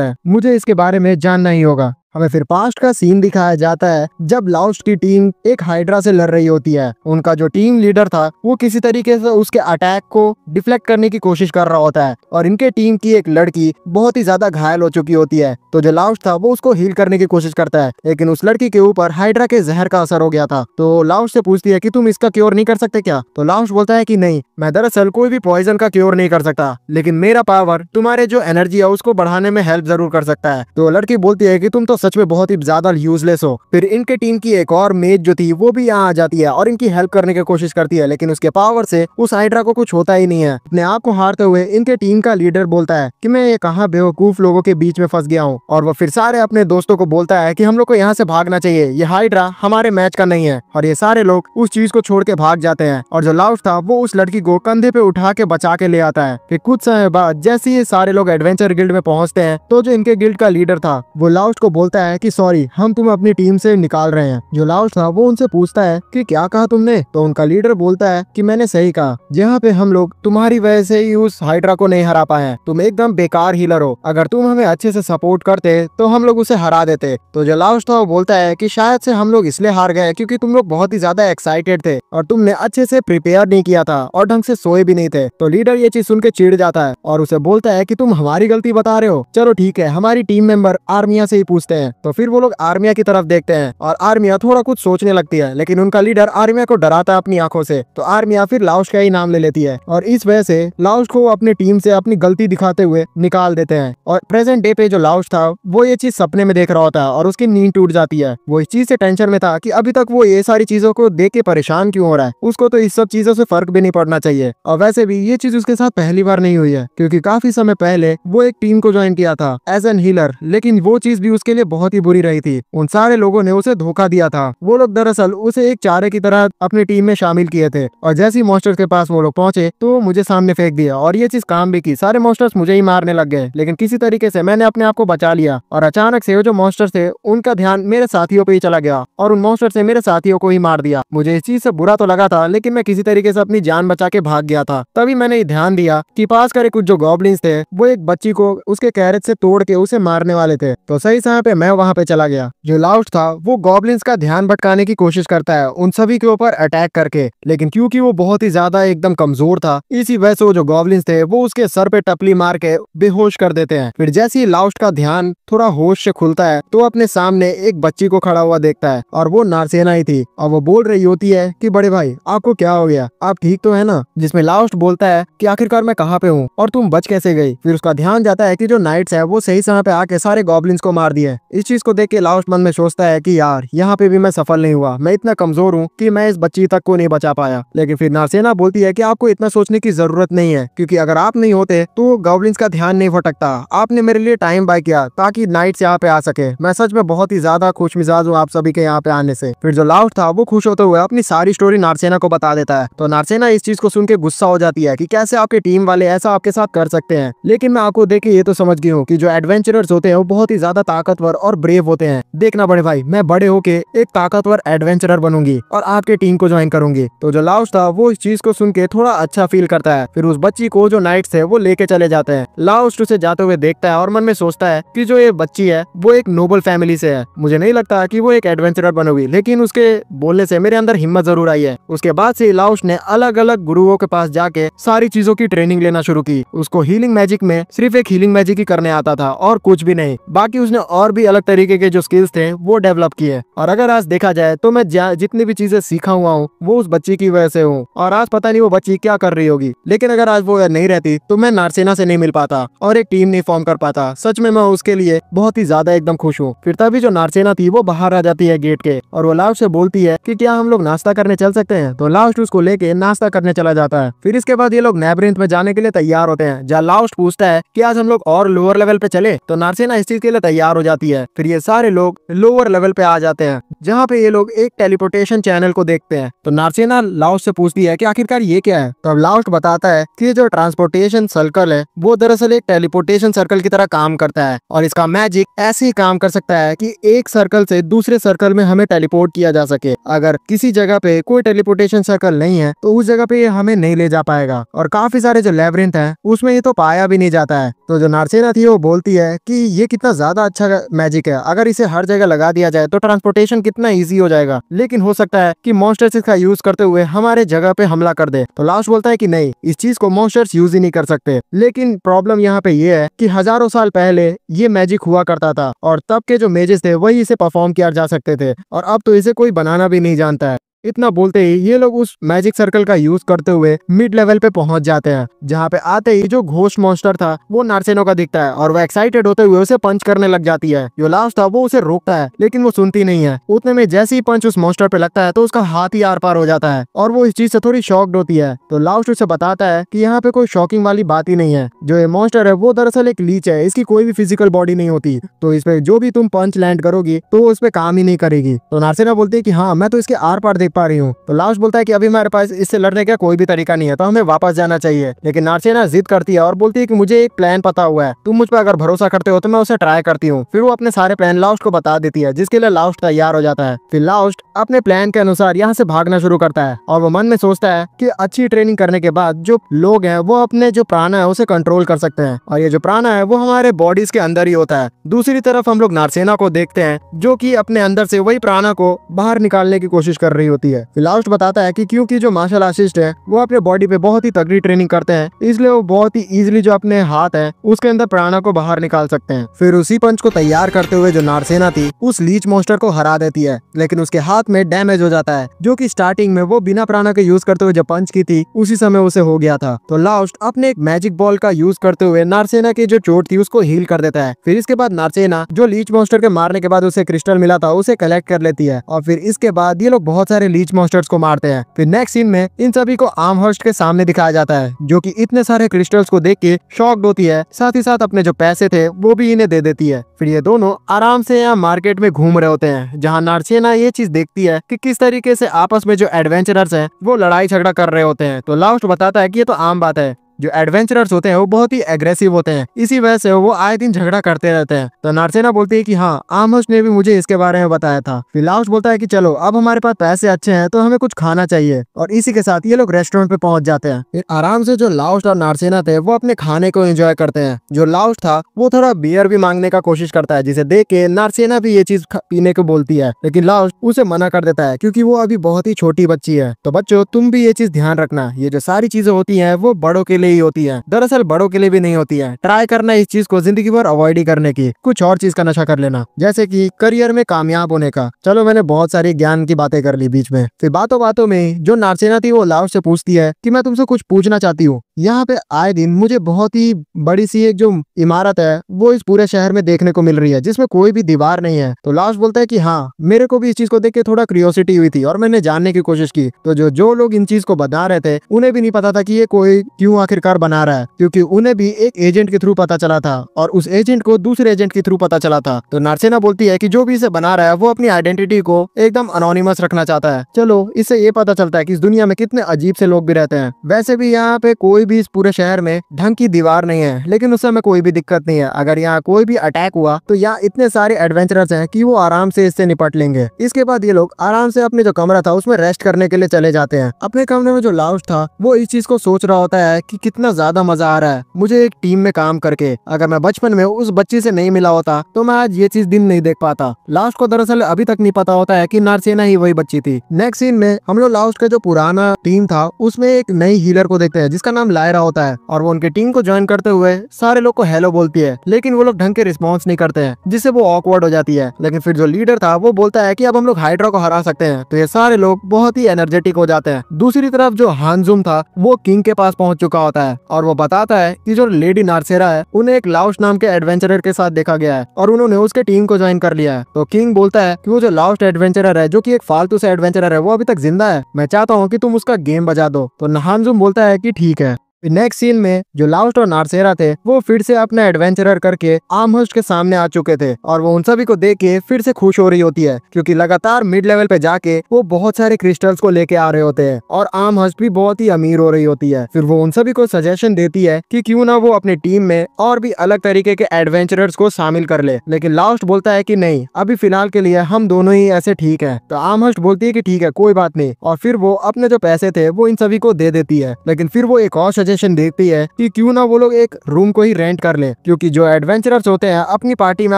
है, मुझे इसके बारे में जानना ही होगा। हमें फिर पास्ट का सीन दिखाया जाता है जब लाउस्ट की टीम एक हाइड्रा से लड़ रही होती है। उनका जो टीम लीडर था वो किसी तरीके से उसके अटैक को डिफ्लेक्ट करने की कोशिश कर रहा होता है और इनके टीम की एक लड़की बहुत ही ज्यादा घायल हो चुकी होती है। तो जो लाउस्ट था वो उसको हील करने की कोशिश करता है, लेकिन उस लड़की के ऊपर हाइड्रा के जहर का असर हो गया था। तो लाउस्ट से पूछती है कि तुम इसका क्योर नहीं कर सकते क्या? तो लाउस्ट बोलता है कि नहीं, मैं दरअसल कोई भी पॉइजन का क्योर नहीं कर सकता, लेकिन मेरा पावर तुम्हारे जो एनर्जी है उसको बढ़ाने में हेल्प जरूर कर सकता है। तो लड़की बोलती है कि तुम तो सच में बहुत ही ज्यादा यूजलेस हो। फिर इनके टीम की एक और मेज जो थी वो भी यहाँ आ जाती है और इनकी हेल्प करने की कोशिश करती है, लेकिन उसके पावर से उस हाइड्रा को कुछ होता ही नहीं है। अपने आप को हारते हुए इनके टीम का लीडर बोलता है कि मैं ये कहाँ बेवकूफ लोगों के बीच में फंस गया हूँ, और वो फिर सारे अपने दोस्तों को बोलता है कि हम लोग को यहाँ से भागना चाहिए, ये हाइड्रा हमारे मैच का नहीं है। और ये सारे लोग उस चीज को छोड़ के भाग जाते हैं और जो लाउस्ट था वो उस लड़की को कंधे पे उठा के बचा के ले आता है। फिर कुछ समय बाद जैसे ये सारे लोग एडवेंचर गिल्ड में पहुंचते हैं तो जो इनके गिल्ड का लीडर था वो लाउस्ट को बोलता है कि सॉरी, हम तुम्हें अपनी टीम से निकाल रहे हैं। जो लाउस्ट था वो उनसे पूछता है कि क्या कहा तुमने? तो उनका लीडर बोलता है कि मैंने सही कहा, यहाँ पे हम लोग तुम्हारी वजह से ही उस हाइड्रा को नहीं हरा पाए हैं। तुम एकदम बेकार हीलर हो, अगर तुम हमें अच्छे से सपोर्ट करते तो हम लोग उसे हरा देते। तो जो लाउस्ट था वो बोलता है कि शायद से हम लोग इसलिए हार गए क्योंकि तुम लोग बहुत ही ज्यादा एक्साइटेड थे और तुमने अच्छे से प्रिपेयर नहीं किया था और ढंग से सोए भी नहीं थे। तो लीडर ये चीज सुन के चिढ़ जाता है और उसे बोलता है कि तुम हमारी गलती बता रहे हो, चलो ठीक है, हमारी टीम मेंबर आर्मिया से ही पूछते हैं। तो फिर वो लोग आर्मिया की तरफ देखते हैं और आर्मिया थोड़ा कुछ सोचने लगती है, लेकिन उनका लीडर आर्मिया को डराता है अपनी आंखों से। तो आर्मिया फिर लाउस्ट का ही नाम ले लेती है और इस वजह से लाउस्ट को अपनी टीम से अपनी गलती दिखाते हुए निकाल देते हैं। और प्रेजेंट डे पे जो लाउस्ट था वो ये चीज सपने में देख रहा होता है और उसकी नींद टूट जाती है। वो इस चीज से टेंशन में था कि अभी तक वो ये सारी चीजों को देख के परेशान क्यों हो रहा है, उसको तो इस सब चीजों से फर्क भी नहीं पड़ना चाहिए। और वैसे भी ये चीज उसके साथ पहली बार नहीं हुई है, क्योंकि काफी समय पहले वो एक टीम को ज्वाइन किया था एज एन हीलर, लेकिन वो चीज भी उसके लिए बहुत ही बुरी रही थी। उन सारे लोगों ने उसे धोखा दिया था। वो लोग दरअसल उसे एक चारे की तरह अपनी टीम में शामिल किए थे और जैसे ही मॉन्स्टर्स के पास वो लोग पहुंचे तो मुझे सामने फेंक दिया और ये चीज काम भी की। सारे मॉन्स्टर्स मुझे ही मारने लग गए, लेकिन किसी तरीके से मैंने अपने आप को बचा लिया और अचानक से वो जो मॉन्स्टर्स थे उनका ध्यान मेरे साथियों पे ही चला गया और उन मॉन्स्टर्स ने मेरे साथियों को ही मार दिया। मुझे इस चीज से बुरा तो लगा था, लेकिन मैं किसी तरीके से अपनी जान बचा के भाग गया था। तभी मैंने ध्यान दिया कि पास करे कुछ जो गॉब्लिन्स थे वो एक बच्ची को उसके कैरेट से तोड़ के उसे मारने वाले थे। तो सही समय पे मैं वहां पे चला गया। जो लाउस्ट था वो गॉब्लिन्स का ध्यान भटकाने की कोशिश करता है उन सभी के ऊपर अटैक करके, लेकिन क्योंकि वो बहुत ही ज्यादा एकदम कमजोर था इसी वजह से वो जो गॉब्लिन्स थे वो उसके सर पे टपली मार के बेहोश कर देते हैं। फिर जैसे ही लाउस्ट का ध्यान थोड़ा होश से खुलता है तो अपने सामने एक बच्ची को खड़ा हुआ देखता है और वो नार्सेना ही थी और वो बोल रही होती है कि बड़े भाई आपको क्या हो गया, आप ठीक तो है ना? जिसमें लाउस्ट बोलता है कि आखिरकार मैं कहाँ पे हूँ और तुम बच कैसे गई? फिर उसका ध्यान जाता है कि जो नाइट्स है वो सही समय पे आके सारे गॉब्लिन्स को मार दिए। इस चीज को देख के लाउस्ट मन में सोचता है कि यार यहाँ पे भी मैं सफल नहीं हुआ, मैं इतना कमजोर हूँ कि मैं इस बच्ची तक को नहीं बचा पाया। लेकिन फिर नार्सेना बोलती है कि आपको इतना सोचने की जरूरत नहीं है, क्योंकि अगर आप नहीं होते तो गॉब्लिन्स का ध्यान नहीं भटकता। आपने मेरे लिए टाइम बाय किया ताकि नाइट्स यहाँ पे आ सके। मैं सच में बहुत ही ज्यादा खुश मिजाज हूँ आप सभी के यहाँ पे आने से। फिर जो लाउस्ट था वो खुश होते हुए अपनी सारी स्टोरी नार्सेना को बता देता है। तो नार्सेना इस चीज को सुन के गुस्सा हो जाती है कि कैसे आपके टीम वाले ऐसा आपके साथ कर सकते हैं। लेकिन मैं आपको देख के ये तो समझ गई हूँ कि जो एडवेंचरर्स होते हैं वो बहुत ही ज्यादा ताकतवर और ब्रेव होते हैं। देखना बड़े भाई, मैं बड़े होके एक ताकतवर एडवेंचरर बनूंगी और आपके टीम को ज्वाइन करूंगी। तो जो लाउस्ट था वो इस चीज को सुन के थोड़ा अच्छा फील करता है। फिर उस बच्ची को जो नाइट्स थे वो लेके चले जाते हैं। लाउस्ट उसे जाते हुए देखता है और मन में सोचता है कि जो ये बच्ची है वो एक नोबल फैमिली से है। मुझे नहीं लगता कि वो एक एडवेंचरर बनोगी, लेकिन उसके बोलने से मेरे अंदर हिम्मत जरूर आई है। उसके बाद से लाउस्ट ने अलग अलग गुरुओं के पास जाके सारी चीजों की ट्रेनिंग लेना शुरू की। उसको हीलिंग मैजिक में सिर्फ एक हीलिंग मैजिक ही करने आता था और कुछ भी नहीं। बाकी उसने और भी अलग तरीके के जो स्किल्स थे वो डेवलप किए। और अगर आज देखा जाए तो मैं जितनी भी चीजें सीखा हुआ हूँ वो उस बच्ची की वजह से हूँ। और आज पता नहीं वो बच्ची क्या कर रही होगी, लेकिन अगर आज वो नहीं रहती तो मैं नारसेना से नहीं मिल पाता और एक टीम नहीं फॉर्म कर पाता। सच में मैं उसके लिए बहुत ही ज्यादा एकदम खुश हूँ। फिर तभी जो नारसेना थी वो बाहर आ जाती है गेट के, और वो लास्ट से बोलती है कि क्या हम लोग नाश्ता करने चल सकते हैं। तो लास्ट उसको लेके नाश्ता करने चला जाता है। फिर इसके बाद ये लोग लैबिरिंथ में जाने के लिए तैयार होते हैं, जहाँ लास्ट पूछता है कि आज हम लोग और लोअर लेवल पे चले। तो नारसेना इस चीज के लिए तैयार हो जाती है। फिर ये सारे लोग लोअर लेवल पे आ जाते हैं, जहाँ पे ये लोग एक टेलीपोर्टेशन चैनल को देखते हैं। तो नारसेना लास्ट से पूछती है कि आखिरकार ये क्या है। तो अब लास्ट बताता है कि जो ट्रांसपोर्टेशन सर्कल है वो दरअसल एक टेलीपोर्टेशन सर्कल की तरह काम करता है, और इसका मैजिक ऐसे ही काम कर सकता है कि एक सर्कल से दूसरे सर्कल में हमें टेलीपोर्ट किया जा सके। अगर किसी जगह पे कोई टेलीपोर्टेशन सर्कल नहीं है तो उस जगह पे ये हमें नहीं ले जा पाएगा, और काफी सारे जो लैबिरिंथ हैं उसमें ये तो पाया भी नहीं जाता है। तो जो नारसेना थी वो बोलती है कि ये कितना ज्यादा अच्छा मैजिक है, अगर इसे हर जगह लगा दिया जाए तो ट्रांसपोर्टेशन कितना इजी हो जाएगा, लेकिन हो सकता है कि मॉन्स्टर्स इसका यूज करते हुए हमारे जगह पे हमला कर दे। तो लास्ट बोलता है कि नहीं, इस चीज को मॉन्स्टर्स यूज ही नहीं कर सकते। लेकिन प्रॉब्लम यहाँ पे ये है कि हजारों साल पहले ये मैजिक हुआ करता था, और तब के जो मेजेस थे वही इसे परफॉर्म किया जा सकते थे, और अब तो इसे कोई बनाना भी नहीं जानता है। इतना बोलते ही ये लोग उस मैजिक सर्कल का यूज करते हुए मिड लेवल पे पहुंच जाते हैं, जहाँ पे आते ही जो घोस्ट मॉन्स्टर था वो नारसेना का दिखता है, और वो एक्साइटेड होते हुए उसे पंच करने लग जाती है। जो लास्ट था वो उसे रोकता है, लेकिन वो सुनती नहीं है। उतने में जैसे ही पंच उस मॉन्स्टर पे लगता है तो उसका हाथ ही आर पार हो जाता है, और वो इस चीज से थोड़ी शॉक्ड होती है। तो लास्ट उसे बताता है कि यहाँ पे कोई शॉकिंग वाली बात ही नहीं है, जो ये मॉन्स्टर है वो दरअसल एक लीच है, इसकी कोई भी फिजिकल बॉडी नहीं होती, तो इस पे जो भी तुम पंच लैंड करोगी तो उस पे काम ही नहीं करेगी। तो नारसेना बोलती है कि हाँ, मैं तो इसके आर पार देख पा रही हूँ। तो लास्ट बोलता है कि अभी हमारे पास इससे लड़ने का कोई भी तरीका नहीं है, तो हमें वापस जाना चाहिए। लेकिन नारसेना जिद करती है और बोलती है कि मुझे एक प्लान पता हुआ है, तुम मुझ पर अगर भरोसा करते हो तो मैं उसे ट्राई करती हूँ। फिर वो अपने सारे प्लान लास्ट को बता देती है, जिसके लिए लास्ट तैयार हो जाता है। फिर लास्ट अपने प्लान के अनुसार यहाँ से भागना शुरू करता है, और वो मन में सोचता है कि अच्छी ट्रेनिंग करने के बाद जो लोग हैं वो अपने जो प्राण है उसे कंट्रोल कर सकते हैं, और ये जो प्राण है वो हमारे बॉडीज के अंदर ही होता है। दूसरी तरफ हम लोग नारसेना को देखते हैं, जो कि अपने अंदर से वही प्राणा को बाहर निकालने की कोशिश कर रही होती है। फिर लास्ट बताता है कि क्योंकि जो मार्शल आर्टिस्ट है वो अपने बॉडी पे बहुत ही तगड़ी ट्रेनिंग करते हैं, इसलिए वो बहुत ही इजीली जो अपने हाथ है उसके अंदर प्राणा को बाहर निकाल सकते हैं। फिर उसी पंच को तैयार करते हुए जो नारसेना थी उस लीच मॉन्स्टर को हरा देती है, लेकिन उसके हाथ में डैमेज हो जाता है, जो कि स्टार्टिंग में वो बिना प्राणा के यूज करते हुए जो पंच की थी उसी समय उसे हो गया था। तो लास्ट अपने एक मैजिक बॉल का यूज करते हुए नारसेना की जो चोट थी उसको हील कर देता है। फिर इसके बाद नारसेना जो लीच मॉन्स्टर के मारने के बाद उसे क्रिस्टल मिला था उसे कलेक्ट कर लेती है, और फिर इसके बाद ये लोग बहुत सारे लीच मॉन्स्टर्स को मारते हैं। फिर नेक्स्ट सीन में इन सभी को आर्महर्स्ट के सामने दिखाया जाता है, जो कि इतने सारे क्रिस्टल्स को देख के शॉक्ड होती है, साथ ही साथ अपने जो पैसे थे वो भी इन्हें दे देती है। फिर ये दोनों आराम से यहाँ मार्केट में घूम रहे होते हैं, जहाँ नारसेना ये चीज देखती है कि किस तरीके से आपस में जो एडवेंचरर्स हैं वो लड़ाई झगड़ा कर रहे होते हैं। तो लास्ट बताता है कि ये तो आम बात है, जो एडवेंचरर्स होते हैं वो बहुत ही एग्रेसिव होते हैं, इसी वजह से वो आए दिन झगड़ा करते रहते हैं। तो नारसेना बोलती है कि हाँ, आर्महर्स्ट ने भी मुझे इसके बारे में बताया था। फिर लास्ट बोलता है कि चलो अब हमारे पास पैसे अच्छे हैं तो हमें कुछ खाना चाहिए, और इसी के साथ ये लोग रेस्टोरेंट पे पहुंच जाते हैं। फिर आराम से जो लास्ट और नारसेना थे वो अपने खाने को एंजॉय करते हैं। जो लास्ट था वो थोड़ा बियर भी मांगने का कोशिश करता है, जिसे देख के नारसेना भी ये चीज पीने को बोलती है, लेकिन लास्ट उसे मना कर देता है क्योंकि वो अभी बहुत ही छोटी बच्ची है। तो बच्चों, तुम भी ये चीज ध्यान रखना, ये जो सारी चीजें होती है वो बड़ों के लिए ही होती है, दरअसल बड़ों के लिए भी नहीं होती है। ट्राई करना इस चीज को जिंदगी भर अवॉइड ही करने की, कुछ और चीज का नशा कर लेना, जैसे कि करियर में कामयाब होने का। चलो, मैंने बहुत सारी ज्ञान की बातें कर ली बीच में। फिर बातों बातों में जो नारसेना थी वो लास्ट से पूछती है कि मैं तुमसे कुछ पूछना चाहती हूँ। यहाँ पे आए दिन मुझे बहुत ही बड़ी सी एक जो इमारत है वो इस पूरे शहर में देखने को मिल रही है, जिसमें कोई भी दीवार नहीं है। तो लास्ट बोलता है कि हाँ, मेरे को भी इस चीज को देख के थोड़ा क्यूरियोसिटी हुई थी और मैंने जानने की कोशिश की। तो जो लोग इन चीज को बना रहे थे उन्हें भी नहीं पता था कि ये कोई क्यों आखिरकार बना रहा है, क्योंकि उन्हें भी एक एजेंट के थ्रू पता चला था, और उस एजेंट को दूसरे एजेंट के थ्रू पता चला था। तो नारसेना बोलती है कि जो भी इसे बना रहा है वो अपनी आइडेंटिटी को एकदम अनोनिमस रखना चाहता है। चलो, इससे ये पता चलता है कि इस दुनिया में कितने अजीब से लोग भी रहते हैं। वैसे भी यहाँ पे कोई भी इस पूरे शहर में ढंग की दीवार नहीं है, लेकिन उस समय कोई भी दिक्कत नहीं है। अगर यहाँ कोई भी अटैक हुआ तो यहाँ इतने सारे एडवेंचरर्स हैं कि वो आराम से इससे निपट लेंगे। इसके बाद ये लोग आराम से अपने जो कमरा था उसमें रेस्ट करने के लिए चले जाते हैं। अपने कमरे में जो लास्ट था वो इस चीज को सोच रहा होता है कि कितना ज्यादा मजा आ रहा है मुझे एक टीम में काम करके। अगर मैं बचपन में उस बच्ची से नहीं मिला होता तो मैं आज ये चीज दिन नहीं देख पाता। लास्ट को दरअसल अभी तक नहीं पता होता है कि नार्सेना ही वही बच्ची थी। नेक्स्ट सीन में हम लोग लास्ट का जो पुराना टीम था उसमें एक नई हीलर को देखते हैं जिसका नाम लायरा होता है, और वो उनके टीम को ज्वाइन करते हुए सारे लोग को हेलो बोलती है, लेकिन वो लोग ढंग के रिस्पॉन्स नहीं करते हैं जिससे वो ऑकवर्ड हो जाती है। लेकिन फिर जो लीडर था वो बोलता है कि अब हम लोग हाइड्रा को हरा सकते हैं, तो ये सारे लोग बहुत ही एनर्जेटिक हो जाते हैं। दूसरी तरफ जो हानजुम था वो किंग के पास पहुंच चुका होता है और वो बताता है कि जो लेडी नार्सेरा है उन्हें एक लाउस्ट नाम के एडवेंचरर के साथ देखा गया है और उन्होंने उसके टीम को ज्वाइन कर लिया है। तो किंग बोलता है कि वो जो लाउस्ट एडवेंचरर है, जो कि एक फालतू से एडवेंचरर है, वो अभी तक जिंदा है, मैं चाहता हूँ कि तुम उसका गेम बजा दो। तो हानजुम बोलता है कि ठीक है। नेक्स्ट सीन में जो लाउस्ट और नार्सेरा थे वो फिर से अपना एडवेंचरर करके आर्महर्स्ट के सामने आ चुके थे और वो उन सभी को देख के फिर से खुश हो रही होती है, क्योंकि लगातार मिड लेवल पे जाके वो बहुत सारे क्रिस्टल्स को लेके आ रहे होते हैं और आर्महर्स्ट भी बहुत ही अमीर हो रही होती है। फिर वो उन सभी को सजेशन देती है कि क्यों ना वो अपनी टीम में और भी अलग तरीके के एडवेंचरर्स को शामिल कर ले, लेकिन लास्ट बोलता है कि नहीं, अभी फिलहाल के लिए हम दोनों ही ऐसे ठीक है। तो आर्महर्स्ट बोलती है कि ठीक है, कोई बात नहीं, और फिर वो अपने जो पैसे थे वो इन सभी को दे देती है। लेकिन फिर वो एक और सजेशन देती है कि क्यों ना वो लोग एक रूम को ही रेंट कर ले, क्योंकि जो एडवेंचरर्स होते हैं अपनी पार्टी में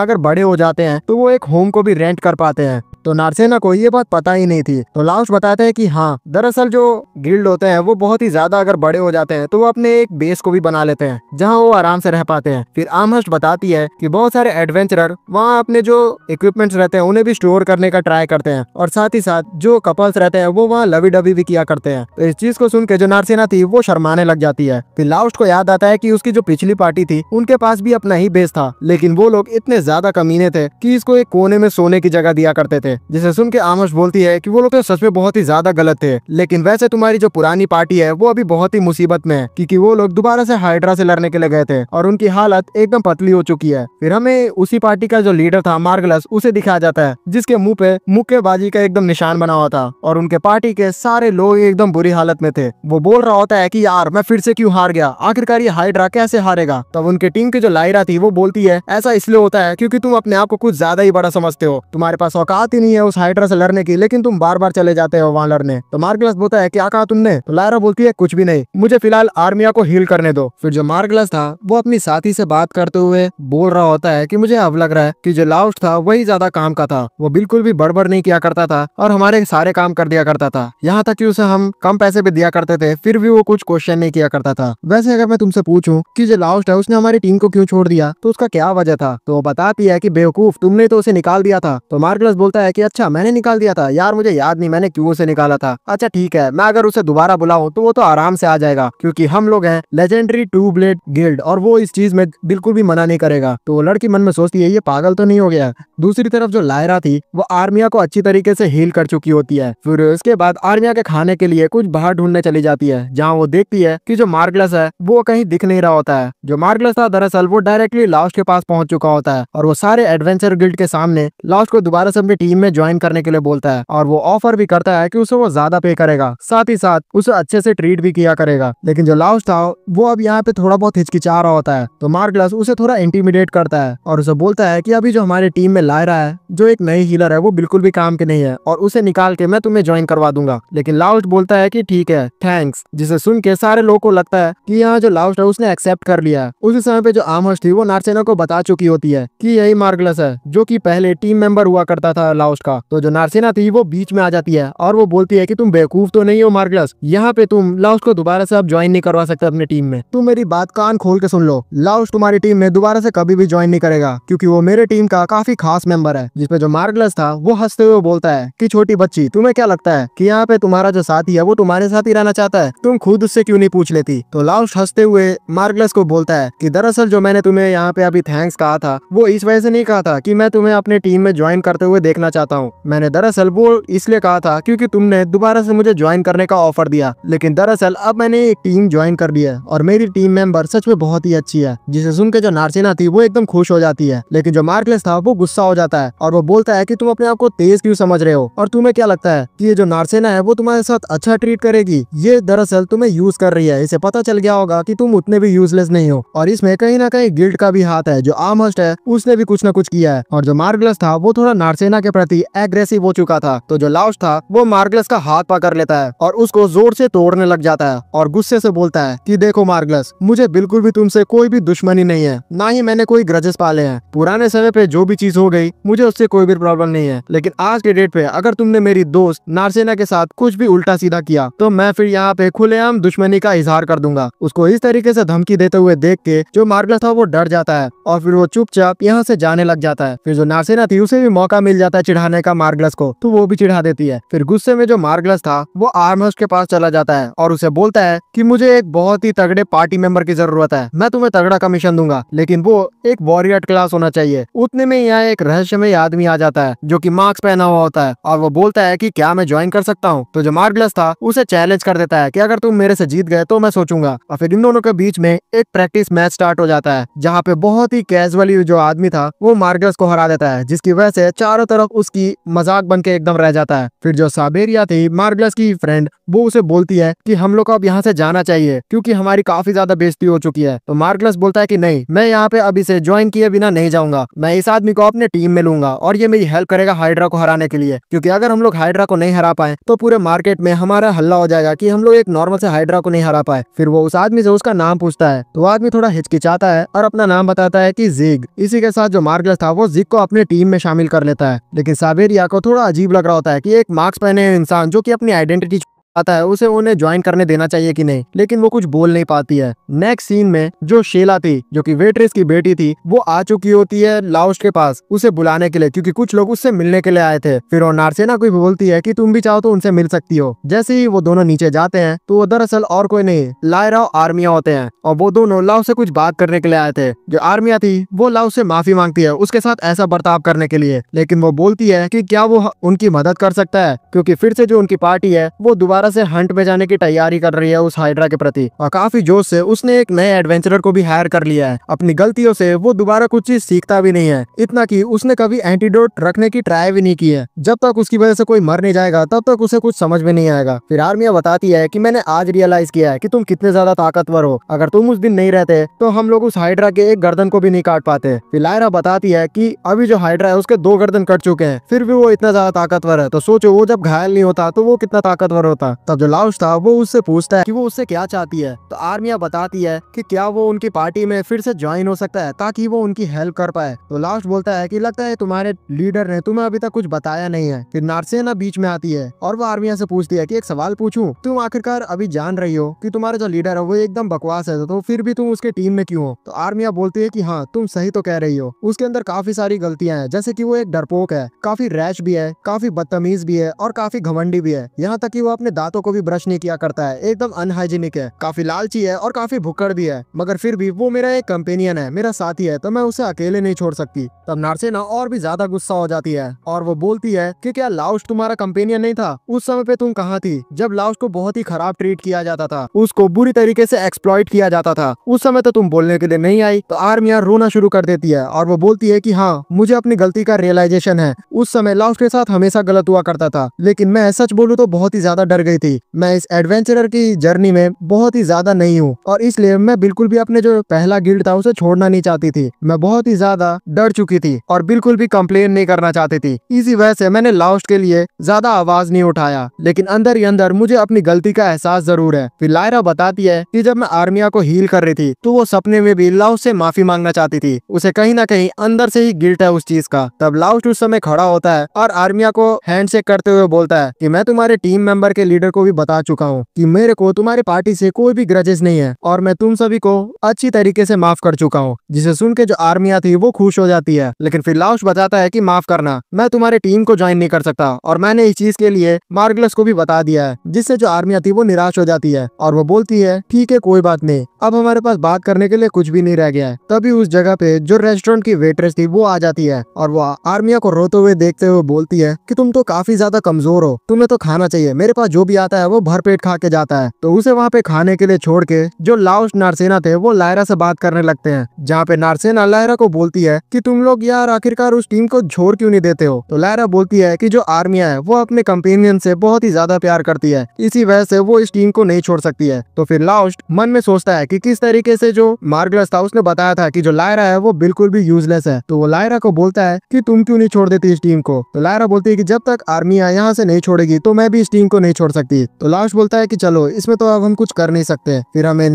अगर बड़े हो जाते हैं तो वो एक होम को भी रेंट कर पाते हैं। तो नार्सेना को ये बात पता ही नहीं थी। तो लास्ट बताते हैं कि हाँ, दरअसल जो गिल्ड होते हैं वो बहुत ही ज्यादा अगर बड़े हो जाते हैं तो वो अपने एक बेस को भी बना लेते हैं जहाँ वो आराम से रह पाते हैं। फिर आर्महर्स्ट बताती है कि बहुत सारे एडवेंचरर वहाँ अपने जो इक्विपमेंट्स रहते हैं उन्हें भी स्टोर करने का ट्राई करते हैं, और साथ ही साथ जो कपल्स रहते हैं वो वहाँ लवी डबी भी किया करते हैं। तो इस चीज को सुन के जो नार्सेना थी वो शर्माने लग जाती है। फिर लास्ट को याद आता है कि उसकी जो पिछली पार्टी थी उनके पास भी अपना ही बेस था, लेकिन वो लोग इतने ज्यादा कमीने थे कि इसको एक कोने में सोने की जगह दिया करते थे। जिसे सुन के आर्महर्स्ट बोलती है कि वो लोग तो सच में बहुत ही ज्यादा गलत थे, लेकिन वैसे तुम्हारी जो पुरानी पार्टी है वो अभी बहुत ही मुसीबत में है, क्योंकि वो लोग दोबारा से हाइड्रा से लड़ने के लिए गए थे और उनकी हालत एकदम पतली हो चुकी है। फिर हमें उसी पार्टी का जो लीडर था मार्गलस उसे दिखाया जाता है, जिसके मुंह पे मुक्केबाजी का एकदम निशान बना हुआ था और उनके पार्टी के सारे लोग एकदम बुरी हालत में थे। वो बोल रहा होता है कि यार मैं फिर से क्यों हार गया, आखिरकार ये हाइड्रा कैसे हारेगा। तब उनके टीम की जो लायरा थी वो बोलती है ऐसा इसलिए होता है क्योंकि तुम अपने आप को कुछ ज्यादा ही बड़ा समझते हो, तुम्हारे पास औकात ही नहीं है उस हाइड्रा से लड़ने की, लेकिन तुम बार बार चले जाते हो वहाँ लड़ने। तो मार्गलस बोलता है क्या कहा तुमने। तो लायरा बोलती है कुछ भी नहीं, मुझे फिलहाल आर्मिया को हील करने दो। फिर जो मार्गलस था वो अपनी साथी से बात करते हुए बोल रहा होता है कि मुझे अब लग रहा है कि जो लाउस्ट था वही ज्यादा काम का था, वो बिल्कुल भी बड़बड़ नहीं किया करता था और हमारे सारे काम कर दिया करता था, यहाँ तक कि उसे हम कम पैसे भी दिया करते थे फिर भी वो कुछ क्वेश्चन नहीं किया करता था। वैसे अगर मैं तुमसे पूछूं कि जो लाउस्ट है उसने हमारी टीम को क्यों छोड़ दिया तो उसका क्या वजह था, तो वो बताती है कि बेवकूफ, तुमने तो उसे निकाल दिया था। तो मार्गलस बोलता है कि अच्छा मैंने निकाल दिया था, यार मुझे याद नहीं मैंने क्यों उसे निकाला था। अच्छा ठीक है, मैं अगर उसे दोबारा बुलाऊं तो वो तो आराम से आ जाएगा, क्योंकि हम लोग हैं लेजेंडरी टू ब्लेड गिल्ड और वो इस चीज में बिल्कुल भी मना नहीं करेगा। तो लड़की मन में सोचती है ये पागल तो नहीं हो गया। दूसरी तरफ जो लायरा थी वो आर्मिया को अच्छी तरीके से हील कर चुकी होती है। फिर उसके बाद आर्मिया के खाने के लिए कुछ बाहर ढूंढने चली जाती है, जहाँ वो देखती है कि जो मार्गलस है वो कहीं दिख नहीं रहा होता है। जो मार्गलस था दरअसल वो डायरेक्टली लास्ट के पास पहुंच चुका होता है और वो सारे एडवेंचर गिल्ड के सामने लास्ट को दोबारा से अपनी टीम में ज्वाइन करने के लिए बोलता है और वो ऑफर भी करता है कि उसे वो ज्यादा पे करेगा, साथ ही साथ उसे अच्छे से ट्रीट भी किया करेगा। लेकिन जो लास्ट था वो अब यहाँ पे थोड़ा बहुत हिचकिचा रहा होता है, तो मार्गलस उसे थोड़ा इंटीमिडेट करता है और उसे बोलता है कि अभी जो हमारी टीम में लायरा है जो एक नई हीलर है वो बिल्कुल भी काम की नहीं है और उसे निकाल के मैं तुम्हें ज्वाइन करवा दूंगा। लेकिन लास्ट बोलता है कि ठीक है थैंक्स, जिसे सुन के सारे लोगों को लगता है कि यहाँ जो लास्ट है उसने एक्सेप्ट कर लिया। उसी समय पे जो आर्महर्स्ट थी वो नार्सेना को बता चुकी होती है कि यही मार्गलस है जो कि पहले टीम मेंबर हुआ करता था लास्ट का। तो जो नार्सेना थी वो बीच में आ जाती है और वो बोलती है कि तुम बेवकूफ तो नहीं हो मार्गलस, यहाँ पे तुम लास्ट को दोबारा से अब ज्वाइन नहीं करवा सकते अपनी टीम में। तुम मेरी बात कान खोल के सुन लो, लास्ट तुम्हारी टीम में दोबारा से कभी भी ज्वाइन नहीं करेगा, क्योंकि वो मेरे टीम का काफी खास मेंबर है। जिसपे जो मार्गलस था वो हंसते हुए बोलता है कि छोटी बच्ची, तुम्हें क्या लगता है कि यहाँ पे तुम्हारा जो साथी है वो तुम्हारे साथ ही रहना चाहता है, तुम खुद उससे क्यों नहीं पूछ लेती। तो लास्ट हंसते हुए मार्गलस को बोलता है कि दरअसल जो मैंने तुम्हें यहाँ पे अभी थैंक्स कहा था वो इस वजह से नहीं कहा था कि मैं तुम्हें अपने टीम में ज्वाइन करते हुए देखना चाहता हूँ, मैंने दरअसल वो इसलिए कहा था क्योंकि तुमने दोबारा से मुझे ज्वाइन करने का ऑफर दिया। लेकिन दरअसल अब मैंने एक टीम ज्वाइन कर दी है और मेरी टीम मेंबर सच में बहुत ही अच्छी है। जिसे सुन के जो नार्सेना थी वो एकदम खुश हो जाती है, लेकिन जो मार्गलस था वो गुस्सा हो जाता है और वो बोलता है कि तुम अपने आप को तेज क्यों समझ रहे हो और तुम्हें क्या लगता है कि ये जो नार्सेना है वो तुम्हारे साथ अच्छा ट्रीट करेगी। ये दरअसल तुम्हें यूज कर रही है, इसे पता चल गया होगा कि तुम उतने भी यूजलेस नहीं हो और इसमें कहीं ना कहीं गिल्ड का भी हाथ है। जो आर्महर्स्ट है उसने भी कुछ ना कुछ किया है। और जो मार्गलस था वो थोड़ा नार्सेना के प्रति एग्रेसिव हो चुका था। तो जो लाउश था वो मार्गलस का हाथ पकड़ लेता है और उसको जोर से तोड़ने लग जाता है और गुस्से से बोलता है कि देखो मार्गलस, मुझे बिल्कुल भी तुमसे कोई भी दुश्मनी नहीं है, ना ही मैंने कोई ग्रजेस पाले हैं। पुराने समय पे जो भी चीज हो गई मुझे उससे कोई भी प्रॉब्लम नहीं है, लेकिन आज के डेट पे अगर तुमने मेरी दोस्त नार्सेना के साथ कुछ भी उल्टा सीधा किया तो मैं फिर यहाँ पे खुलेआम दुश्मनी का इजहार कर दूंगा। उसको इस तरीके से धमकी देते हुए देख के जो मार्गलस था वो डर जाता है और फिर वो चुपचाप यहाँ से जाने लग जाता है। फिर जो नार्सेना थी उसे भी मौका मिल जाता है चिढ़ाने का मार्गलस को, तो वो भी चिढ़ा देती है। फिर गुस्से में जो मार्गलस था वो आर्महर्स्ट के पास चला जाता है और उसे बोलता है कि मुझे एक बहुत ही तगड़े पार्टी मेंबर की जरूरत है, मैं तुम्हें तगड़ा कमीशन दूंगा, लेकिन वो एक वॉरियर क्लास होना चाहिए। उतने में यहाँ एक रहस्यमय आदमी आ जाता है जो कि मास्क पहना हुआ होता है और वो बोलता है कि क्या मैं ज्वाइन कर सकता हूँ। तो जो मार्गलस था उसे चैलेंज कर देता है कि अगर तुम मेरे से जीत गए तो मैं सोचूंगा। और फिर इन दोनों के बीच में एक प्रैक्टिस मैच स्टार्ट हो जाता है जहाँ पे बहुत ही कैजुअली जो आदमी था वो मार्गलस को हरा देता है, जिसकी वजह से चारों तरफ उसकी मजाक बन के एकदम रह जाता है। फिर जो साबेरिया थी मार्गलस की फ्रेंड, वो उसे बोलती है कि हम लोग को अब यहाँ से जाना चाहिए क्योंकि हमारी काफी ज्यादा बेइज्जती हो चुकी है। तो मार्गलस बोलता है कि नहीं, मैं यहाँ पे अभी से ज्वाइन किए बिना नहीं जाऊंगा, मैं इस आदमी को अपने टीम में लूंगा और ये मेरी हेल्प करेगा हाइड्रा को हराने के लिए, क्योंकि अगर हम लोग हाइड्रा को नहीं हरा पाए तो पूरे मार्केट में हमारा हल्ला हो जाएगा कि हम लोग एक नॉर्मल से हाइड्रा को नहीं हरा पाए। फिर वो उस आदमी से उसका नाम पूछता है तो आदमी थोड़ा हिचकिचाता है और अपना नाम बताता है कि जिग। इसी के साथ जो मार्गलस था वो जिग को अपने टीम में शामिल कर लेता है, लेकिन साबेरिया को थोड़ा अजीब लग रहा होता है कि एक मास्क पहने इंसान जो कि अपनी आइडेंटिटी आता है उसे उन्हें ज्वाइन करने देना चाहिए कि नहीं, लेकिन वो कुछ बोल नहीं पाती है। नेक्स्ट सीन में जो शेला थी जो कि वेट्रेस की बेटी थी वो आ चुकी होती है लाउश के पास उसे बुलाने के लिए, क्योंकि कुछ लोग उससे मिलने के लिए आए थे। फिर वो नार्सेना को भी बोलती है कि तुम भी चाहो तो उनसे मिल सकती हो। जैसे ही वो दोनों नीचे जाते हैं तो वो दरअसल और कोई नहीं लायरा और आर्मिया होते हैं और वो दोनों लाउ से कुछ बात करने के लिए आए थे। जो आर्मिया थी वो लाउ से माफी मांगती है उसके साथ ऐसा बर्ताव करने के लिए, लेकिन वो बोलती है कि क्या वो उनकी मदद कर सकता है, क्योंकि फिर से जो उनकी पार्टी है वो दोबारा से हंट पे जाने की तैयारी कर रही है उस हाइड्रा के प्रति, और काफी जोश से उसने एक नए एडवेंचरर को भी हायर कर लिया है। अपनी गलतियों से वो दोबारा कुछ चीज सीखता भी नहीं है, इतना कि उसने कभी एंटीडोट रखने की ट्राई भी नहीं की है। जब तक उसकी वजह से कोई मर नहीं जाएगा तब तक उसे कुछ समझ में नहीं आएगा। फिर आर्मिया बताती है कि मैंने आज रियलाइज किया है कि तुम कितने ज्यादा ताकतवर हो, अगर तुम उस दिन नहीं रहते तो हम लोग उस हाइड्रा के एक गर्दन को भी नहीं काट पाते। फिर लायरा बताती है कि अभी जो हाइड्रा है उसके 2 गर्दन कट चुके हैं, फिर भी वो इतना ज्यादा ताकतवर है, तो सोचो वो जब घायल नहीं होता तो वो कितना ताकतवर होता। तब जो लाउश था वो उससे पूछता है कि वो उससे क्या चाहती है, तो आर्मिया बताती है कि क्या वो उनकी पार्टी में फिर से ज्वाइन हो सकता है ताकि वो उनकी हेल्प कर पाए। तो लाउश बोलता है कि लगता है तुम्हारे लीडर ने तुम्हें अभी तक कुछ बताया नहीं है। फिर नार्सेना बीच में आती है और वो आर्मिया से पूछती है कि एक सवाल पूछूं, तुम आखिरकार अभी जान रही हो कि तुम्हारा जो लीडर है वो एकदम बकवास है, तो फिर भी तुम उसके टीम में क्यों हो? तो आर्मिया बोलती है कि हाँ तुम सही तो कह रही हो, उसके अंदर काफी सारी गलतियां हैं, जैसे कि वो एक डरपोक है, काफी रैश भी है, काफी बदतमीज भी है और काफी घमंडी भी है। यहाँ तक कि वो अपने दांतों को भी ब्रश नहीं किया करता है, एकदम अनहाइजीनिक है, काफी लालची है और काफी भुक्कड़ भी है, मगर फिर भी वो मेरा एक कंपेनियन है, मेरा साथी है, तो मैं उसे अकेले नहीं छोड़ सकती। तब नार्सेना और भी ज्यादा गुस्सा हो जाती है और वो बोलती है कि क्या लाउश तुम्हारा कंपेनियन नहीं था? उस समय पे तुम कहाँ थी जब लाउश को बहुत ही खराब ट्रीट किया जाता था, उसको बुरी तरीके से एक्सप्लॉइट किया जाता था, उस समय तो तुम बोलने के लिए नहीं आई। तो आर्मिया रोना शुरू कर देती है और वो बोलती है कि हाँ मुझे अपनी गलती का रियलाइजेशन है, उस समय लाउश के साथ हमेशा गलत हुआ करता था, लेकिन मैं सच बोलूं तो बहुत ही ज्यादा डर गई थी। मैं इस एडवेंचरर की जर्नी में बहुत ही ज्यादा नहीं हूँ और इसलिए मैं बिल्कुल भी अपने जो पहला गिल्ड था उसे छोड़ना नहीं चाहती थी। मैं बहुत ही ज्यादा डर चुकी थी और बिल्कुल भी कंप्लेन नहीं करना चाहती थी, इसी वजह से मैंने लाउश के लिए ज्यादा आवाज नहीं उठाया, लेकिन अंदर ही अंदर मुझे अपनी गलती का एहसास जरूर है। फिर लायरा बताती है कि जब मैं आर्मिया को हील कर रही थी तो वो सपने में भी लाउश से माफी मांगना चाहती थी, उसे कहीं ना कहीं अंदर से ही गिल्ट है उस चीज का। तब लाउश उस समय खड़ा होता है और आर्मिया को हैंडशेक करते हुए बोलता है कि मैं तुम्हारे टीम मेंबर के लीडर को भी बता चुका हूँ कि मेरे को तुम्हारी पार्टी से कोई भी ग्रजेस नहीं है और मैं तुम सभी को अच्छी तरीके से माफ कर चुका हूँ। जिसे सुन के जो आर्मिया थी वो खुश हो जाती है, लेकिन फिर लाउश बताता है कि माफ करना, मैं तुम्हारे टीम को ज्वाइन नहीं कर सकता और मैंने इस चीज के लिए मार्गलस को भी बता दिया है, जिससे जो आर्मिया थी वो निराश हो जाती है और वो बोलती है ठीक है कोई बात नहीं, अब हमारे पास बात करने के लिए कुछ भी नहीं रह गया है। तभी उस जगह पे जो रेस्टोरेंट की वेट्रेस थी वो आ जाती है और वो आर्मिया को रोते हुए देखते हुए बोलती है कि तुम तो काफी ज्यादा कमजोर हो, तुम्हें तो खाना चाहिए, मेरे पास जो भी आता है वो भरपेट खा के जाता है। तो उसे वहाँ पे खाने के लिए छोड़ के जो लाउस्ट नारसेना थे वो लायरा से बात करने लगते हैं, जहाँ पे नारसेना लायरा को बोलती है कि तुम लोग यार आखिरकार उस टीम को छोड़ क्यों नहीं देते हो। तो लायरा बोलती है कि जो आर्मिया है वो अपने कंपेनियन से बहुत ही ज्यादा प्यार करती है, इसी वजह से वो इस टीम को नहीं छोड़ सकती है। तो फिर लाउस्ट मन में सोचता है कि किस तरीके से जो मार्गलस था उसने बताया था कि जो लायरा है वो बिल्कुल भी यूजलेस है। तो वो लायरा को बोलता है कि तुम क्यों नहीं छोड़ देती इस टीम को। तो लायरा बोलती है कि जब तक आर्मिया यहाँ से नहीं छोड़ेगी तो मैं भी इस टीम को नहीं छोड़ सकती। तो लाउस्ट बोलता है कि चलो इसमें तो अब हम कुछ कर नहीं सकते। फिर हमें